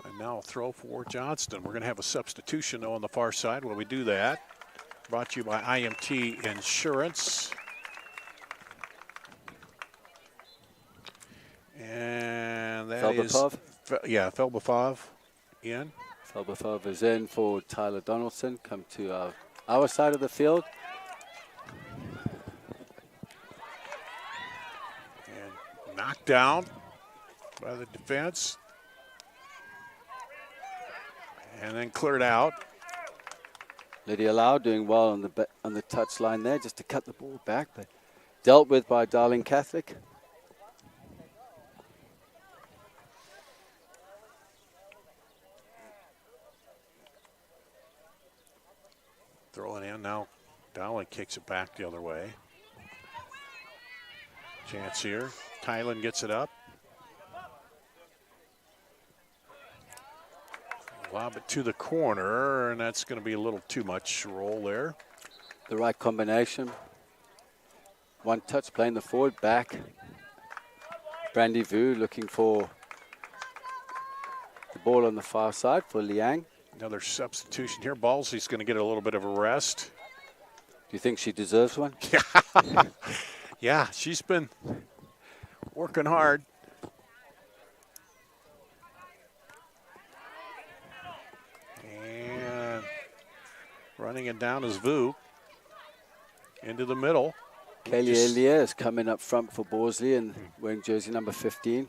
And now a throw for Johnston. We're going to have a substitution, though, on the far side while we do that. Brought to you by IMT Insurance. And that Felbapov? Felbapov in. Felbapov is in for Tyler Donaldson. Come to our side of the field. And knocked down by the defense. And then cleared out. Lydia Lau doing well on the touch line there, just to cut the ball back, but dealt with by Dowling Catholic. Throwing in now. Dowling kicks it back the other way. Chance here. Tylen gets it up. Lob it to the corner, and that's going to be a little too much roll there. The right combination. One touch playing the forward back. Brandy Vu looking for the ball on the far side for Liang. Another substitution here. Balsley's going to get a little bit of a rest. Do you think she deserves one? Yeah, she's been working hard. And running it down is Vu. Into the middle. Kaylee Elia is coming up front for Borsley and wearing jersey number 15.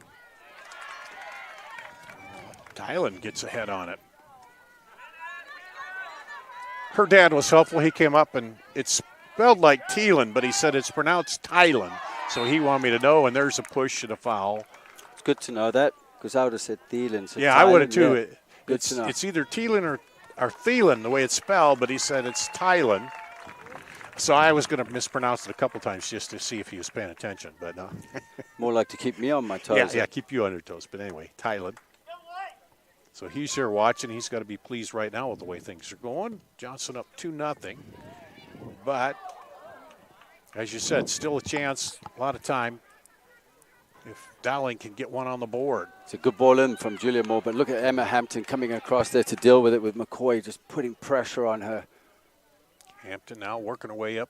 Tylen gets ahead on it. Her dad was helpful. He came up and it's spelled like Thielen, but he said it's pronounced Tylen. So he wanted me to know, and there's a push and a foul. It's good to know that, because I would have said Thielen. So yeah, Tylen, I would have too. Yeah. Good to know. It's either Thielen or Thielen, the way it's spelled, but he said it's Tylen. So I was going to mispronounce it a couple times just to see if he was paying attention, but no. More like to keep me on my toes. Yeah, keep you on your toes. But anyway, Tylen. So he's here watching. He's got to be pleased right now with the way things are going. Johnston up 2-0. But, as you said, still a chance, a lot of time, if Dowling can get one on the board. It's a good ball in from Julia Moore, but look at Emma Hampton coming across there to deal with it with McCoy, just putting pressure on her. Hampton now working her way up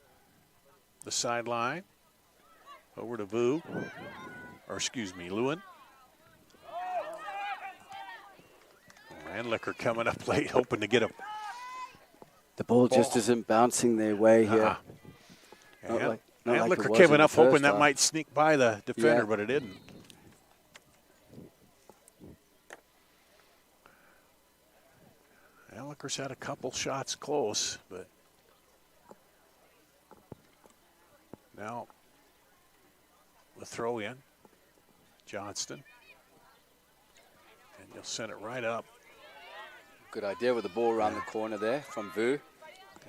the sideline. Over to Vu, or excuse me, Lewin. Anliker coming up late, hoping to get him. The ball just isn't bouncing their way here. Anliker came up hoping that might sneak by the defender, but it didn't. Anliker's had a couple shots close, but now the throw in, Johnston, and you'll send it right up. Good idea with the ball around the corner there from Vu.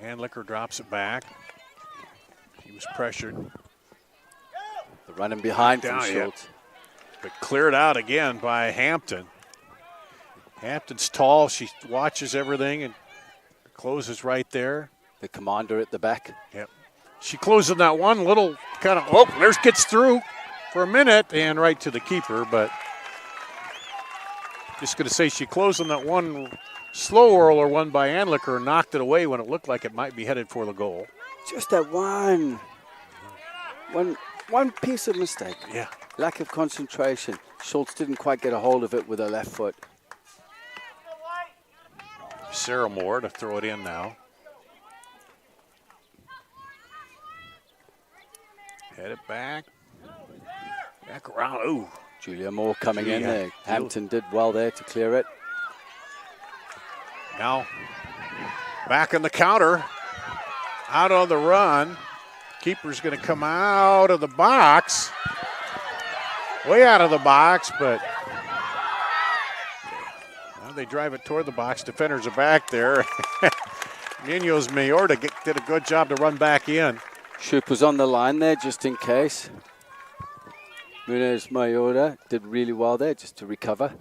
Anliker drops it back. He was pressured. The running behind from Schultz. But cleared out again by Hampton. Hampton's tall. She watches everything and closes right there. The commander at the back. Yep. She closes that one little kind of, oh, there's gets through for a minute and right to the keeper, but just going to say she closed on that one slow whirler one by Anlicker and knocked it away when it looked like it might be headed for the goal. Just that one piece of mistake. Yeah. Lack of concentration. Schultz didn't quite get a hold of it with her left foot. Sarah Moore to throw it in now. Head it back. Back around. Ooh. Julia Moore coming in there. Hampton did well there to clear it. Now back in the counter. Out on the run. Keeper's going to come out of the box. Way out of the box, but well, they drive it toward the box. Defenders are back there. Munoz Mayorda did a good job to run back in. Shoop was on the line there just in case. Munoz Mayorda did really well there just to recover.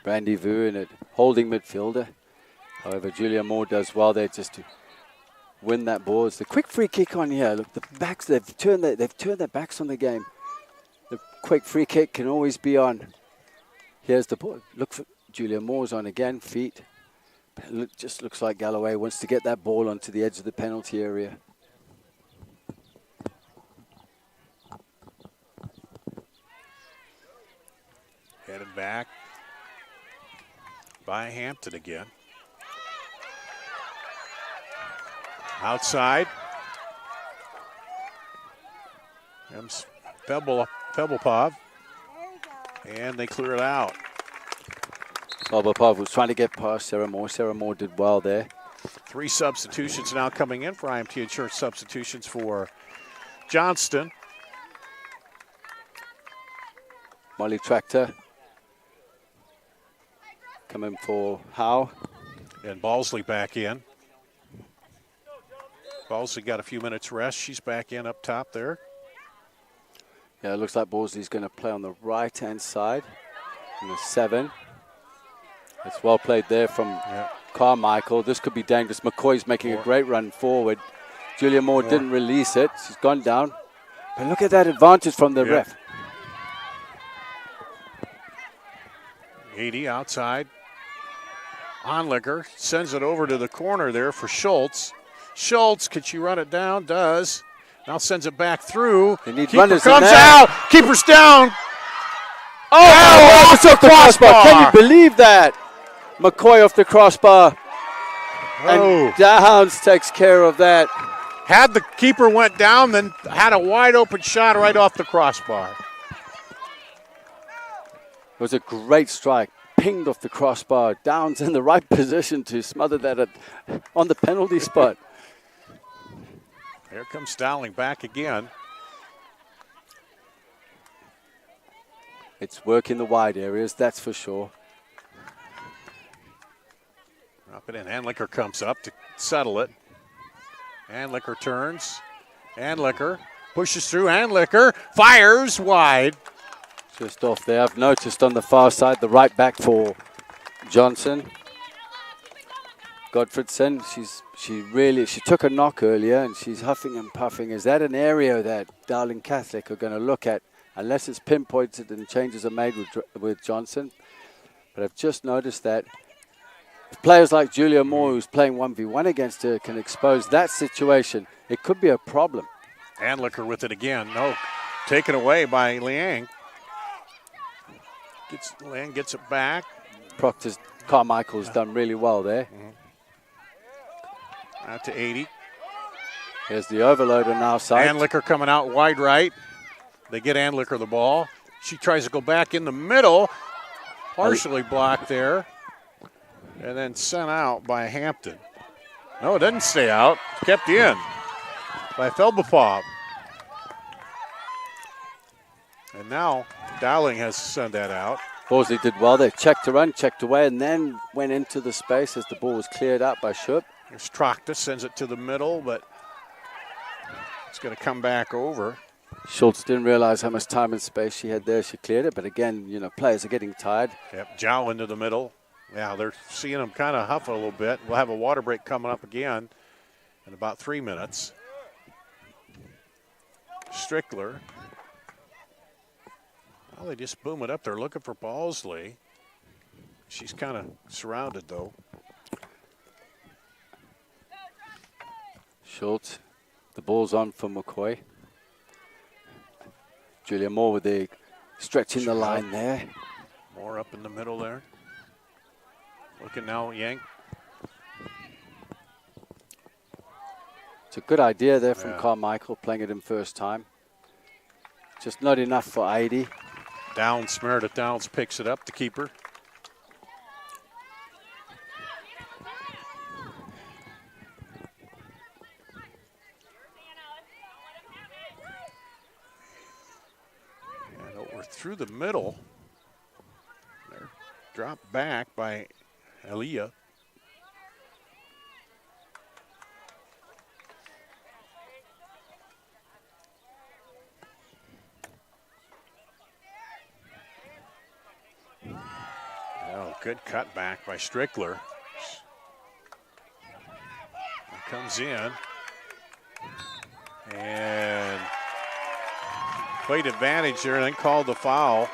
Brandy Vu in it, holding midfielder. However, Julia Moore does well there just to win that ball. It's the quick free kick on here. Look, the backs, they've turned their backs on the game. The quick free kick can always be on. Here's the ball. Look for Julia Moore's on again, feet. But it just looks like Galloway wants to get that ball onto the edge of the penalty area. Headed back by Hampton again. Outside. Comes Febblepov. And they clear it out. Febblepov was trying to get past Sarah Moore. Sarah Moore did well there. 3 substitutions now coming in for IMT Insurance substitutions for Johnston. Molly Tractor coming for Howe. And Balsley back in. Balsley got a few minutes rest. She's back in up top there. Yeah, it looks like Balsley's going to play on the right-hand side in the 7. It's well played there from Carmichael. This could be dangerous. McCoy's making a great run forward. Julia Moore didn't release it. She's gone down. But look at that advantage from the ref. 80 outside. Onlicker sends it over to the corner there for Schultz. Schultz, could she run it down? Does. Now sends it back through. They need Keeper runners comes in there. out. Keeper's down. Oh, it's off the crossbar. Can you believe that? McCoy off the crossbar. And Downs takes care of that. Had the keeper went down, then had a wide open shot right off the crossbar. It was a great strike. Pinged off the crossbar. Downs in the right position to smother that on the penalty spot. Here comes Dowling back again. It's work in the wide areas, that's for sure. Drop it in. Anlicker comes up to settle it. Anlicker turns. Anlicker pushes through. Anlicker fires wide. Just off there. I've noticed on the far side, the right back for Johnson. Godfredson, she took a knock earlier and she's huffing and puffing. Is that an area that Dowling Catholic are going to look at unless it's pinpointed and changes are made with Johnson? But I've just noticed that players like Julia Moore, who's playing 1v1 against her, can expose that situation. It could be a problem. Anlicker with it again. No, taken away by Liang. Liang gets it back. Carmichael's done really well there. Out to 80. Here's the overload on our side. Anlicker coming out wide right. They get Anlicker the ball. She tries to go back in the middle. Partially blocked there. And then sent out by Hampton. No, it doesn't stay out. It's kept in by Febblepov. And now Dowling has to send that out. Horsley did well there. Checked to run, checked away, and then went into the space as the ball was cleared out by Shoop. Tracta sends it to the middle, but it's going to come back over. Schultz didn't realize how much time and space she had there. She cleared it, but again, you know, players are getting tired. Yep, Jow into the middle. Yeah, they're seeing them kind of huff a little bit. We'll have a water break coming up again in about 3 minutes. Strickler. Well, they just boom it up. They're looking for Balsley. She's kind of surrounded, though. Schultz, the ball's on for McCoy. Julia Moore with the stretching the line there. Moore up in the middle there. Looking now, Yank. It's a good idea there from Carmichael, playing it in first time. Just not enough for Heidi. Downs, Meredith Downs picks it up, the keeper. And over through the middle. They're dropped back by Aaliyah. Oh, good cutback by Strickler. Comes in. And played advantage there and then called the foul.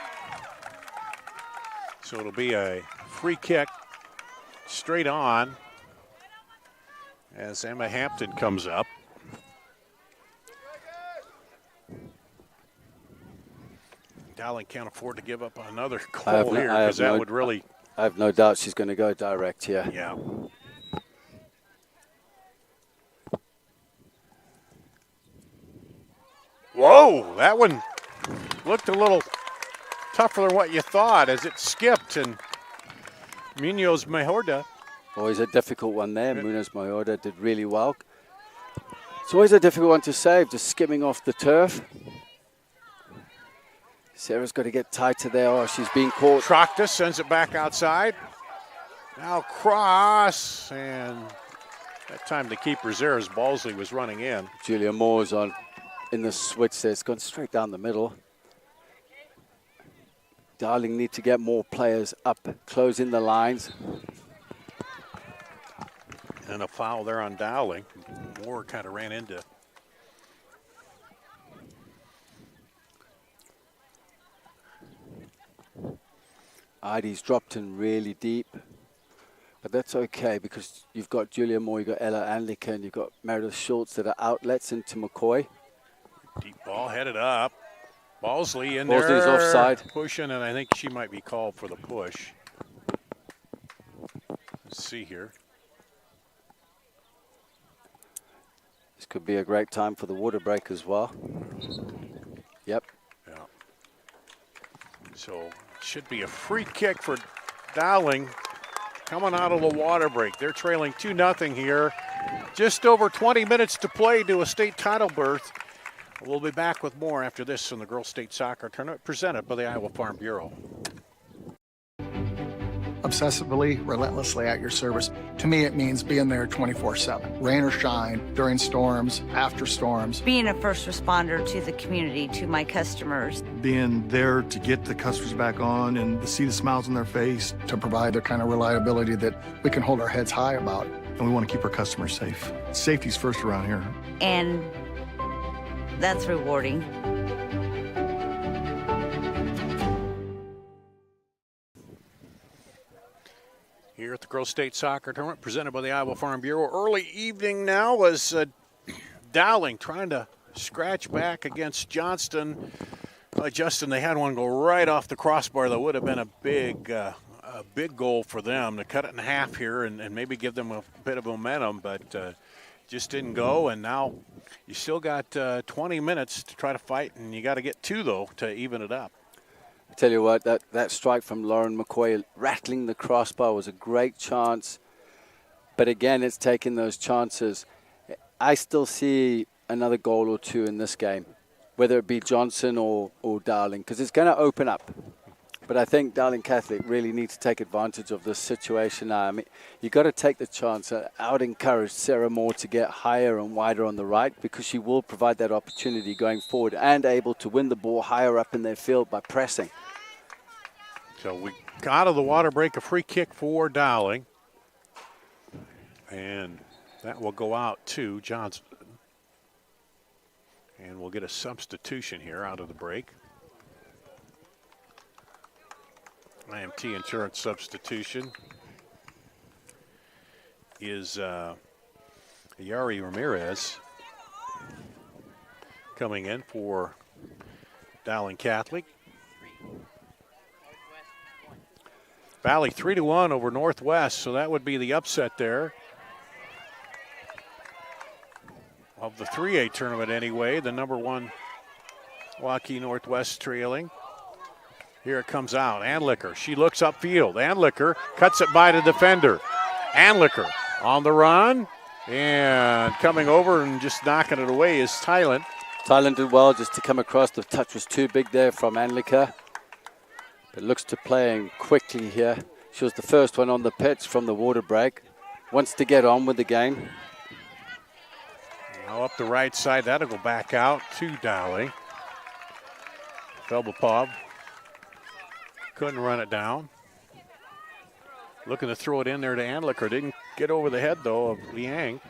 So it'll be a free kick straight on as Emma Hampton comes up. Dowling can't afford to give up another goal here because that would really... I have no doubt she's going to go direct here. Yeah. Whoa, that one looked a little tougher than what you thought as it skipped, and Munoz Mejorda. Always a difficult one there. Munoz Mejorda did really well. It's always a difficult one to save, just skimming off the turf. Sarah's got to get tighter there. Oh, she's being caught. Troctus sends it back outside. Now cross, and that time the keeper's there as Balsley was running in. Julia Moore's on in the switch there. It's gone straight down the middle. Dowling need to get more players up, closing the lines. And a foul there on Dowling. Moore kind of ran into. Heidi's dropped in really deep, but that's okay because you've got Julia Moore, you've got Ella Anliker, and you've got Meredith Schultz that are outlets into McCoy. Deep ball headed up. Balsley in Balsley's there. offside. Pushing, and I think she might be called for the push. Let's see here. This could be a great time for the water break as well. Yep. Yeah. So should be a free kick for Dowling coming out of the water break. They're trailing 2-0 here. Just over 20 minutes to play to a state title berth. We'll be back with more after this in the Girls State Soccer Tournament presented by the Iowa Farm Bureau. Obsessively, relentlessly at your service. To me, it means being there 24/7, rain or shine, during storms, after storms. Being a first responder to the community, to my customers. Being there to get the customers back on and to see the smiles on their face. To provide the kind of reliability that we can hold our heads high about. And we want to keep our customers safe. Safety's first around here. And that's rewarding. Here at the Girls State Soccer Tournament presented by the Iowa Farm Bureau. Early evening now as Dowling trying to scratch back against Johnston. Justin, they had one go right off the crossbar. That would have been a big goal for them to cut it in half here and maybe give them a bit of momentum, but just didn't go. And now you still got 20 minutes to try to fight, and you got to get 2, though, to even it up. I tell you what, that strike from Lauren McCoy rattling the crossbar was a great chance. But again, it's taking those chances. I still see another goal or 2 in this game, whether it be Johnson or Dowling, because it's going to open up. But I think Dowling Catholic really need to take advantage of this situation now. I mean, you got to take the chance. I would encourage Sarah Moore to get higher and wider on the right, because she will provide that opportunity going forward and able to win the ball higher up in their field by pressing. So we got out of the water break, a free kick for Dowling. And that will go out to Johnston. And we'll get a substitution here out of the break. IMT Insurance substitution is Yari Ramirez coming in for Dowling Catholic. Valley 3-1 over Northwest, so that would be the upset there. Of the 3A tournament anyway, the number 1 Waukee Northwest trailing. Here it comes out, Anlicker, she looks upfield. Anlicker cuts it by the defender. Anlicker on the run, and coming over and just knocking it away is Tylen. Tylen did well just to come across. The touch was too big there from Anlicker. But looks to playing quickly here. She was the first one on the pitch from the water break. Wants to get on with the game. Now up the right side, that'll go back out to Dowling. Felbapov couldn't run it down. Looking to throw it in there to Anlicker. Didn't get over the head, though, of Liang.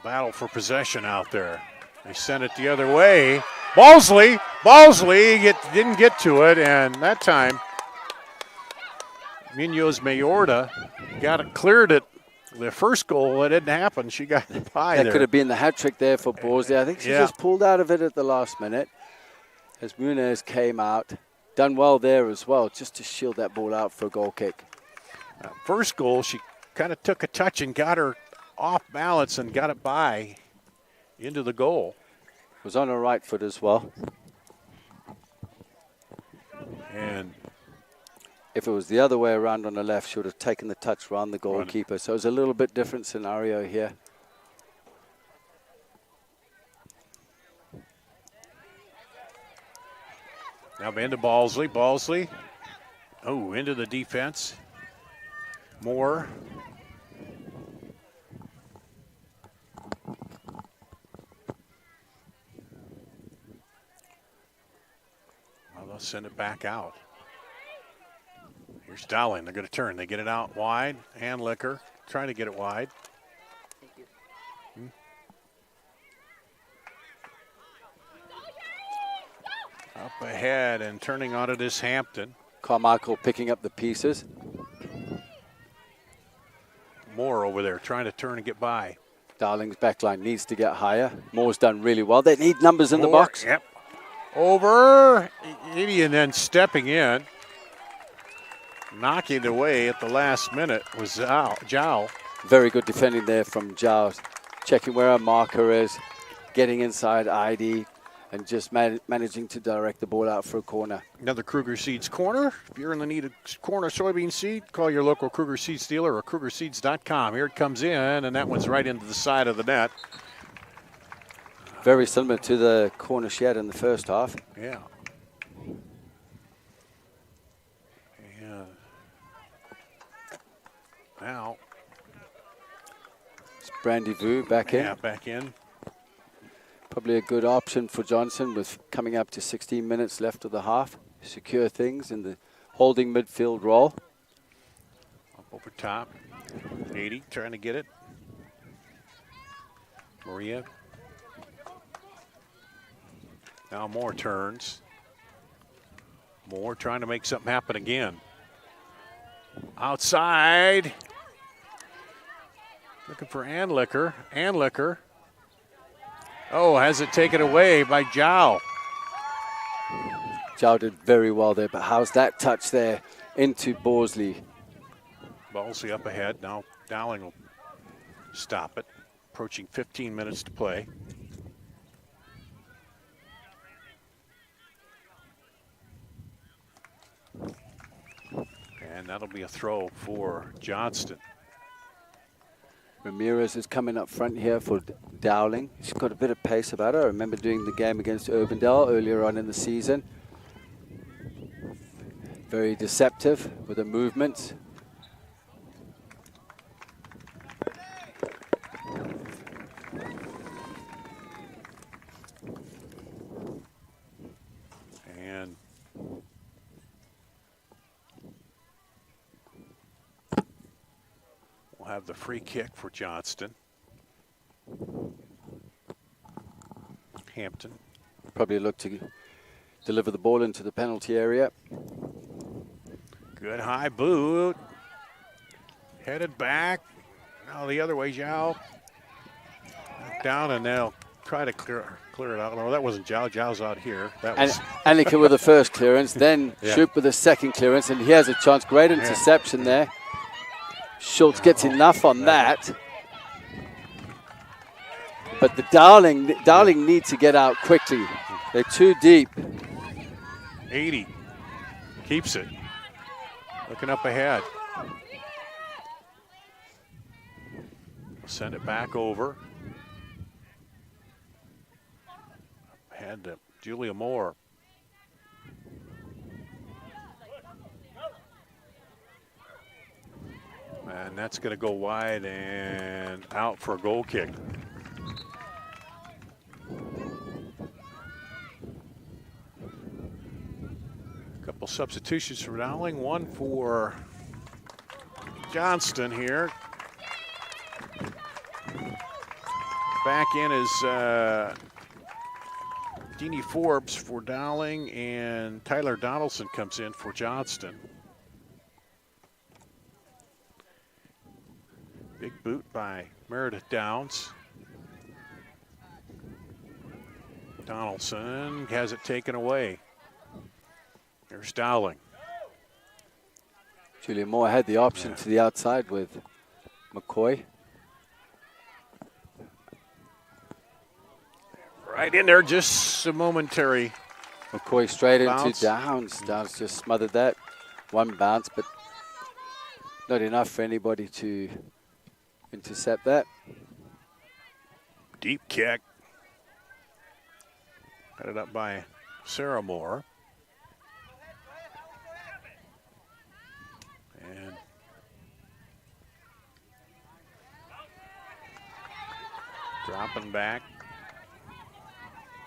Battle for possession out there. They sent it the other way. Balsley didn't get to it, and that time Munoz Mayorda got it, cleared it. The first goal, it didn't happen. She got by there. That could have been the hat trick there for Balsley. I think she just pulled out of it at the last minute as Munoz came out. Done well there as well, just to shield that ball out for a goal kick. First goal, she kind of took a touch and got her off balance and got it by into the goal. Was on her right foot as well. And if it was the other way around on the left, she would have taken the touch around the goalkeeper. So it was a little bit different scenario here. Now into Balsley. Balsley. Oh, into the defense. Moore. Well, they'll send it back out. Here's Dowling. They're going to turn. They get it out wide. Anlicker trying to get it wide. Up ahead and turning on it is Hampton. Carmichael picking up the pieces. Moore over there trying to turn and get by. Dowling's backline needs to get higher. Moore's done really well. They need numbers in the box. Yep. Over. 80 and then stepping in. Knocking it away at the last minute was Zhao. Very good defending there from Zhao. Checking where our marker is. Getting inside ID. And just managing to direct the ball out for a corner. Another Kruger Seeds corner. If you're in the need of corner soybean seed, call your local Kruger Seeds dealer or KrugerSeeds.com. Here it comes in, and that one's right into the side of the net. Very similar to the corner she had in the first half. Yeah. And now it's Brandy Vu back in. Yeah, back in. Probably a good option for Johnston with coming up to 16 minutes left of the half. Secure things in the holding midfield role. Up over top. 80 trying to get it. Maria. Now Moore turns. Moore trying to make something happen again. Outside. Looking for Anlicker. Anlicker. Oh, has it taken away by Zhao. Zhao did very well there, but how's that touch there into Balsley? Balsley up ahead. Now Dowling will stop it. Approaching 15 minutes to play. And that'll be a throw for Johnston. Ramirez is coming up front here for Dowling. She's got a bit of pace about her. I remember doing the game against Urbandale earlier on in the season. Very deceptive with the movement. And we'll have the free kick for Johnston. Hampton. Probably look to deliver the ball into the penalty area. Good high boot. Headed back. Now the other way, Zhao. Down, and they'll try to clear it out. No, that wasn't Zhao. Zhao's out here. That was Annika with the first clearance, then Shoop with the second clearance, and he has a chance. Great interception there. Schultz gets enough on that. But the Dowling need to get out quickly. They're too deep. 80. Keeps it. Looking up ahead. Send it back over. Ahead to Julia Moore. And that's going to go wide and out for a goal kick. Couple substitutions for Dowling. One for Johnston here. Back in is Deanie Forbes for Dowling, and Tyler Donaldson comes in for Johnston. Big boot by Meredith Downs. Donaldson has it taken away. There's Dowling. Julia Moore had the option to the outside with McCoy. Right in there, just a momentary. McCoy straight bounce. into Downs. Downs just smothered that. One bounce, but not enough for anybody to intercept that. Deep kick. Headed up by Sarah Moore. And dropping back.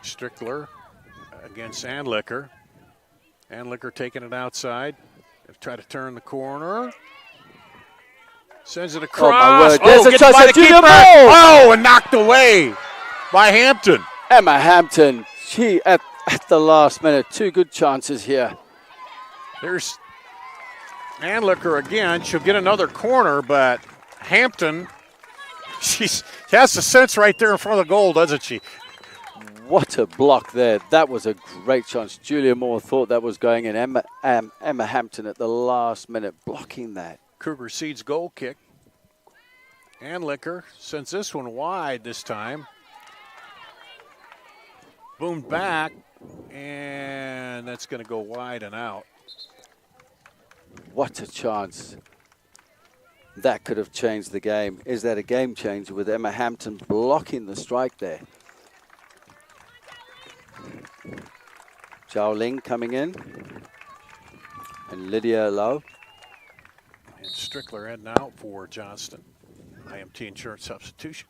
Strickler against Anlicker. Anlicker taking it outside. Try to turn the corner. Sends it across. Oh, my word. There's a gets touch by of the Julia keeper. Moore. Oh, and knocked away by Hampton. Emma Hampton, she at the last minute, two good chances here. There's Anlicker again. She'll get another corner, but Hampton, she has the sense right there in front of the goal, doesn't she? What a block there. That was a great chance. Julia Moore thought that was going in. Emma Hampton at the last minute blocking that. Cougar Seeds goal kick. Anlicker sends this one wide this time. Boomed back, and that's going to go wide and out. What a chance. That could have changed the game. Is that a game changer with Emma Hampton blocking the strike there? Dowling coming in. And Lydia Lowe. And Strickler heading out for Johnston. IMT insurance substitution.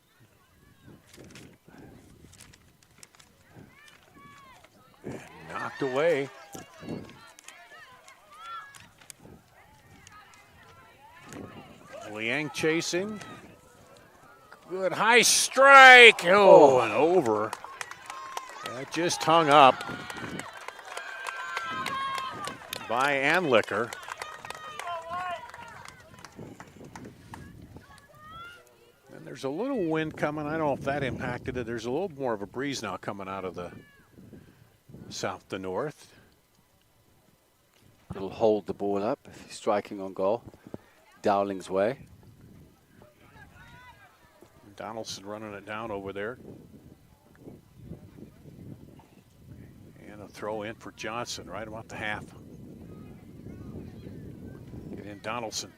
And knocked away. Liang chasing. Good high strike. Oh, and over. That just hung up by Anlicker. And there's a little wind coming. I don't know if that impacted it. There's a little more of a breeze now coming out of the south to north. It'll hold the ball up if he's striking on goal. Dowling's way. Donaldson running it down over there. And a throw in for Johnson right about the half. Get in Donaldson.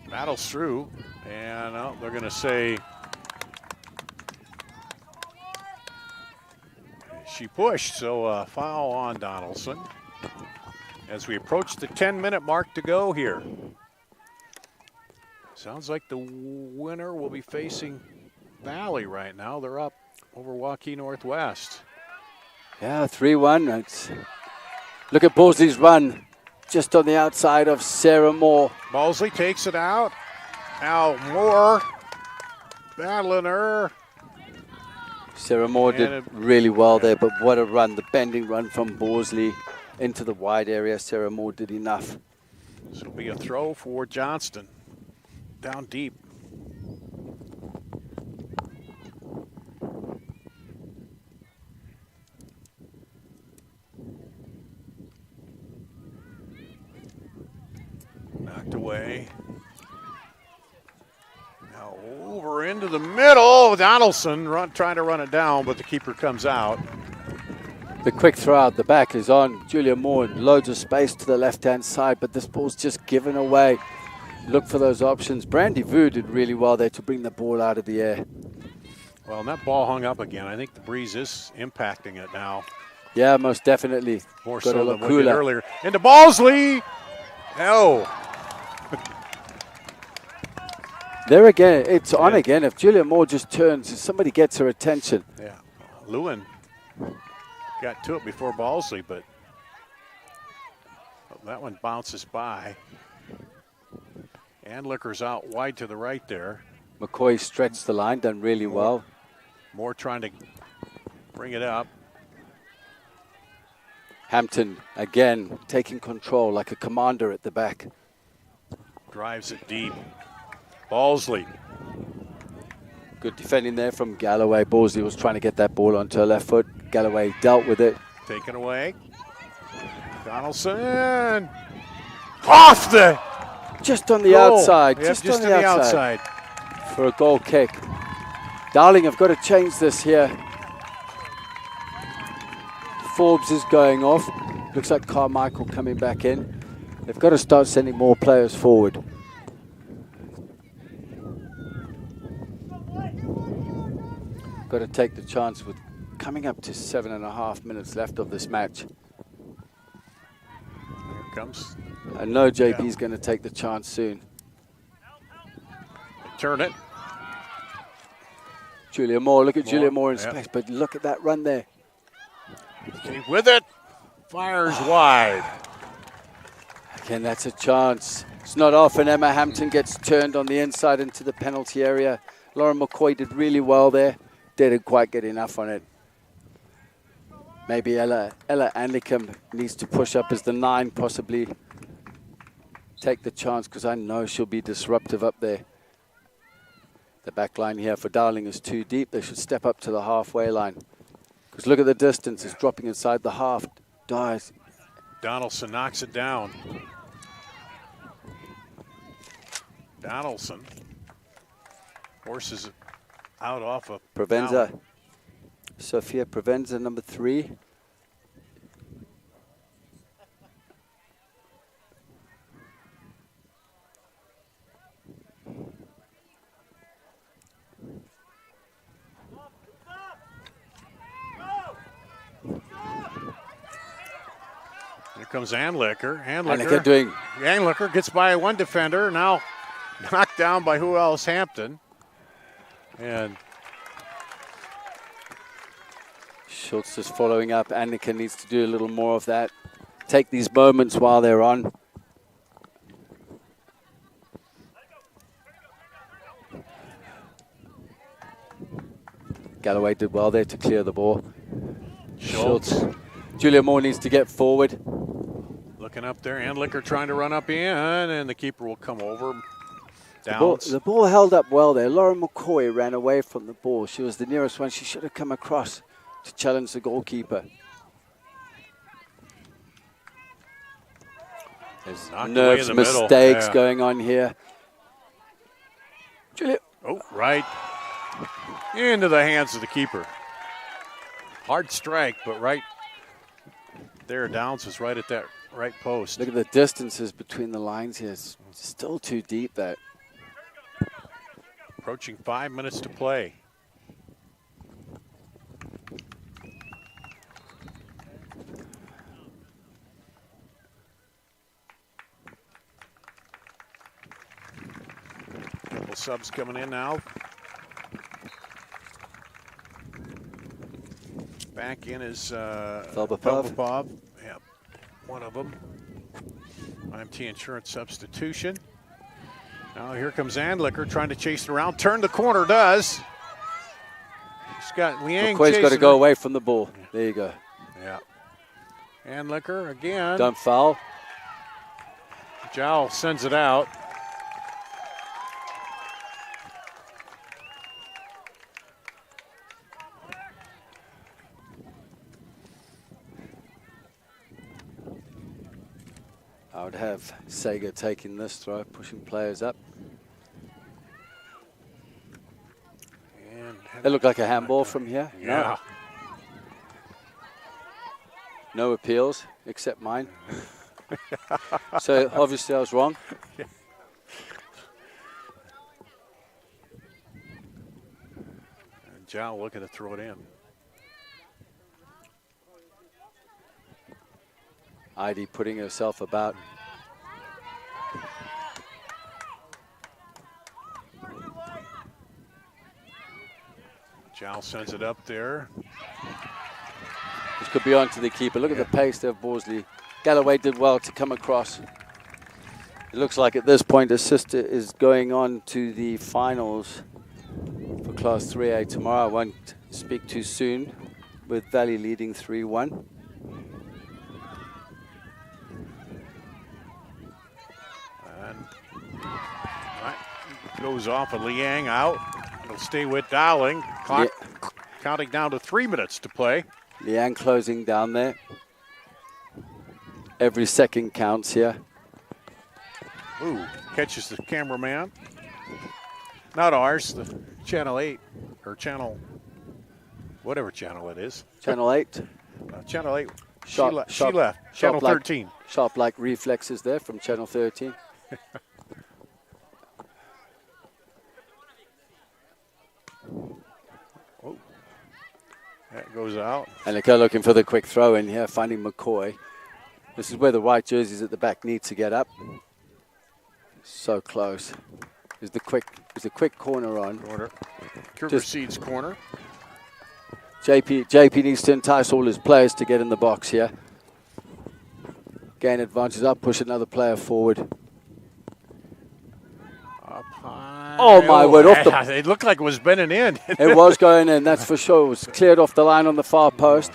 Battles through, and they're going to say she pushed, so foul on Donaldson. as we approach the 10-minute mark to go here. Sounds like the winner will be facing Valley right now. They're up over Waukee Northwest. Yeah, 3-1. Look at Bosley's run just on the outside of Sarah Moore. Bosley takes it out. Now Moore battling her. Sarah Moore did really well there, but what a run. The bending run from Bosley into the wide area. Sarah Moore did enough. This will be a throw for Johnston. Down deep. Knocked away. Now over into the middle. Donaldson trying to run it down, but the keeper comes out. The quick throw out the back is on Julia Moore. Loads of space to the left-hand side, but this ball's just given away. Look for those options. Brandy Vu did really well there to bring the ball out of the air. Well, and that ball hung up again. I think the breeze is impacting it now. Yeah, most definitely. More Got so a than we did cooler. earlier. Into Bosley. Oh. There again, it's on again. If Julia Moore just turns, if somebody gets her attention. Yeah. Lewin got to it before Bosley, but that one bounces by. And Licker's out wide to the right there. McCoy stretched the line, done really well. Moore trying to bring it up. Hampton, again, taking control like a commander at the back. Drives it deep. Bosley. Good defending there from Galloway. Bosley was trying to get that ball onto her left foot. Galloway dealt with it. Taken away. Donaldson. Off the. Just on the goal. outside. Yep, just on on the outside. For a goal kick. Dowling have got to change this here. Forbes is going off. Looks like Carmichael coming back in. They've got to start sending more players forward. Got to take the chance with coming up to 7.5 minutes left of this match. Here comes. I know JP's going to take the chance soon. Turn it. Julia Moore, look at Julia Moore in space, but look at that run there. Okay, with it, fires wide. Again, that's a chance. It's not often Emma Hampton gets turned on the inside into the penalty area. Lauren McCoy did really well there. Didn't quite get enough on it. Maybe Ella Anlicum needs to push up as the 9, possibly take the chance, because I know she'll be disruptive up there. The back line here for Dowling is too deep. They should step up to the halfway line. Because look at the distance. It's dropping inside the half. Dies. Donaldson knocks it down. Donaldson forces it out off of Provenza. Sophia Provenza, number 3. Here comes Anlicker. Anlicker doing. Anlicker gets by one defender. Now knocked down by who else? Hampton. And Schultz is following up. Annika needs to do a little more of that. Take these moments while they're on. Galloway did well there to clear the ball. Schultz. Julia Moore needs to get forward. Looking up there. Anlicker trying to run up in, and the keeper will come over. The ball held up well there. Lauren McCoy ran away from the ball. She was the nearest one. She should have come across to challenge the goalkeeper. There's nerves, mistakes going on here. Julia. Oh, right into the hands of the keeper. Hard strike, but right there. Downs is right at that right post. Look at the distances between the lines here. It's still too deep, that. Approaching 5 minutes to play. Couple subs coming in now. Back in is Felbapov. Yep, one of them. IMT insurance substitution. Now here comes Andlicker trying to chase it around. Turn the corner, does. He's got Liang McCoy's got to go away from the ball. There you go. Yeah. Andlicker again. Don't foul. Jowl sends it out. I would have Sager taking this throw, pushing players up. It looked like a handball from here. Yeah. No appeals, except mine. So obviously I was wrong. And Jowl looking to throw it in. Heidi putting herself about. Jowl sends it up there. This could be on to the keeper. Look at the pace there of Borsley. Galloway did well to come across. It looks like at this point, his sister is going on to the finals for Class 3A tomorrow. I won't speak too soon, with Valley leading 3-1. Goes off of Liang out. It'll stay with Dowling. Clock counting down to 3 minutes to play. Liang closing down there. Every second counts here. Ooh, catches the cameraman. Not ours, the Channel 8, or Channel, whatever channel it is. Channel 8. Channel 8. Sharp, she left. Channel 13. Sharp like reflexes there from Channel 13. Oh, that goes out. And they're looking for the quick throw in here, finding McCoy. This is where the white jerseys at the back need to get up. So close. Is the quick corner on? Kruger Seeds corner. JP needs to entice all his players to get in the box here. Gain advantage up, push another player forward. Up high. Oh my word! Off the. It looked like it was bending in. It was going in, that's for sure. It was cleared off the line on the far post.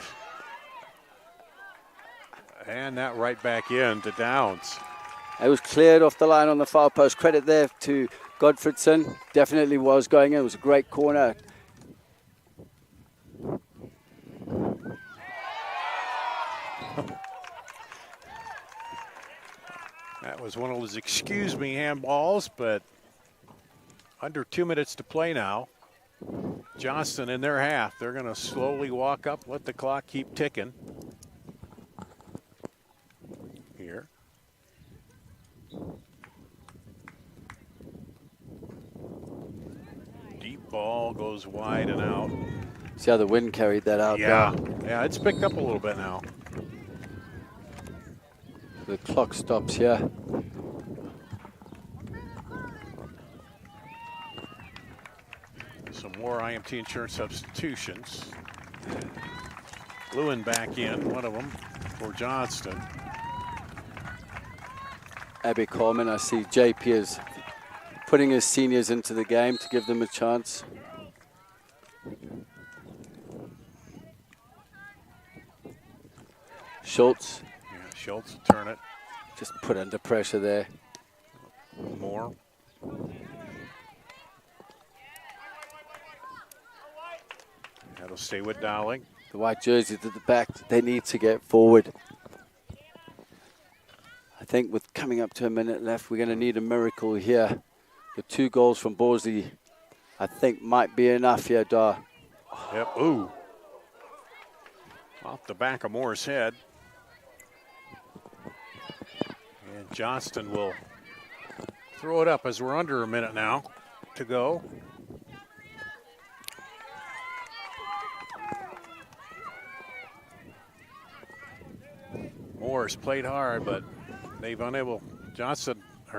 And that right back in to Downs. It was cleared off the line on the far post. Credit there to Godfredson. Definitely was going in. It was a great corner. That was one of those excuse me handballs, but under 2 minutes to play now. Johnston in their half. They're going to slowly walk up, let the clock keep ticking. Here. Deep ball goes wide and out. See how the wind carried that out. Yeah, yeah, it's picked up a little bit now. The clock stops here. Some more IMT insurance substitutions. Lewin back in, one of them for Johnston. Abby Coleman, I see JP is putting his seniors into the game to give them a chance. Schultz. Yeah, Schultz will turn it. Just put under pressure there. More. That'll stay with Dowling. The white jerseys at the back, they need to get forward. I think with coming up to a minute left, we're going to need a miracle here. The 2 goals from Borsley, I think, might be enough here, Dar. Yep, ooh. Off the back of Moore's head. And Johnston will throw it up as we're under a minute now to go. Moore's played hard, but they've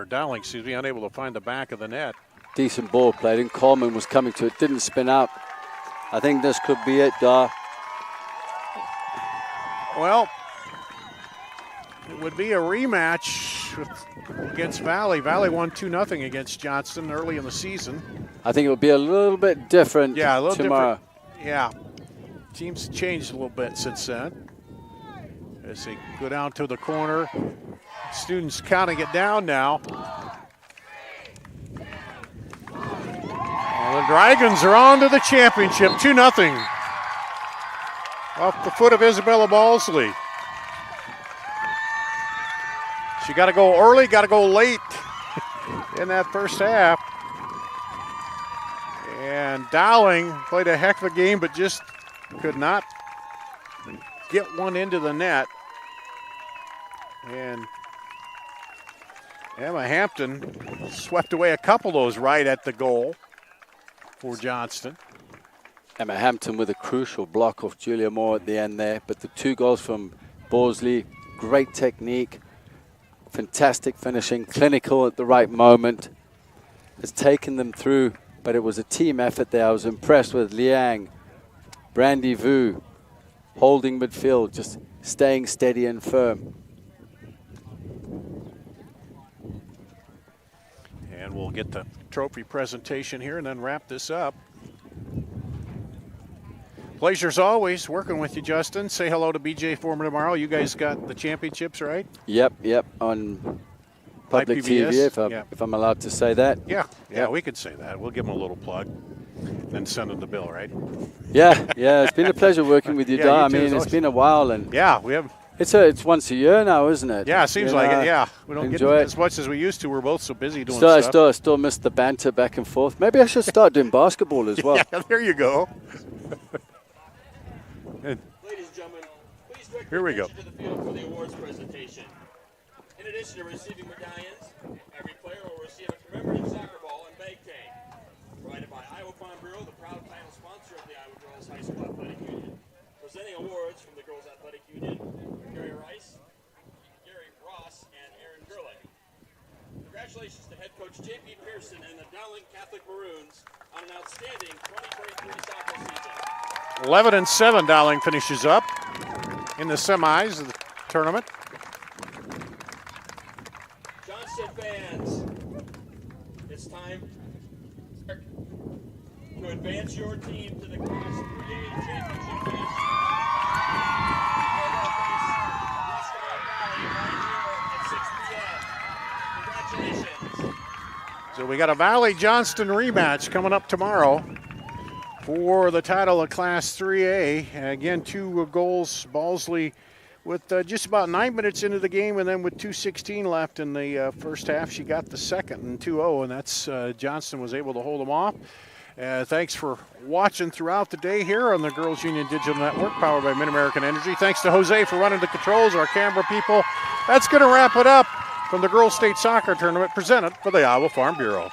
Dowling, unable to find the back of the net. decent ball played, and Coleman was coming to it, didn't spin out. I think this could be it, Dar. Well, it would be a rematch against Valley. Valley won 2-0 against Johnston early in the season. I think it will be a little bit different tomorrow. Yeah, teams changed a little bit since then. As they go down to the corner, students counting it down now. Well, the Dragons are on to the championship, 2-0. Off the foot of Isabella Balsley. She got to go early, got to go late in that first half. And Dowling played a heck of a game, but just could not get one into the net. And Emma Hampton swept away a couple of those right at the goal for Johnston. Emma Hampton with a crucial block off Julia Moore at the end there, but the 2 goals from Balsley, great technique, fantastic finishing, clinical at the right moment, has taken them through, but it was a team effort there. I was impressed with Liang, Brandy Vu, holding midfield, just staying steady and firm. And we'll get the trophy presentation here and then wrap this up. Pleasure as always working with you, Justin. Say hello to BJ Foreman tomorrow. You guys got the championships, right? Yep, on public TV, if I'm allowed to say that. Yeah, we could say that. We'll give them a little plug, then send them the bill, right? Yeah, it's been a pleasure working with you, Dar. I mean, it's been a while, and we have. It's once a year now, isn't it? Yeah, it seems like it. Yeah, we don't enjoy get it as much as we used to. We're both so busy doing stuff. I still miss the banter back and forth. Maybe I should start doing basketball as well. Yeah, there you go. Ladies and gentlemen, please direct Here we go. to the field for the awards presentation. In addition to receiving medallions, every player will receive a commemorative soccer ball and bag tag. Provided by Iowa Farm Bureau, the proud title sponsor of the Iowa Girls High School Athletic Union. Presenting awards from the Girls Athletic Union, Gary Ross, and Aaron Gurley. Congratulations to head coach J.P. Pearson and the Dowling Catholic Maroons on an outstanding 2023 soccer season. 11-7, Dowling finishes up in the semis of the tournament. Johnston fans, it's time to advance your team to the Class 3A championship match. Congratulations. So we got a Valley Johnston rematch coming up tomorrow for the title of Class 3A. Again, 2 goals, Balsley with just about 9 minutes into the game, and then with 2:16 left in the first half, she got the second and 2-0, and that's Johnston was able to hold them off. Thanks for watching throughout the day here on the Girls Union Digital Network, powered by Mid-American Energy. Thanks to Jose for running the controls, our camera people. That's going to wrap it up from the Girls State Soccer Tournament presented by the Iowa Farm Bureau.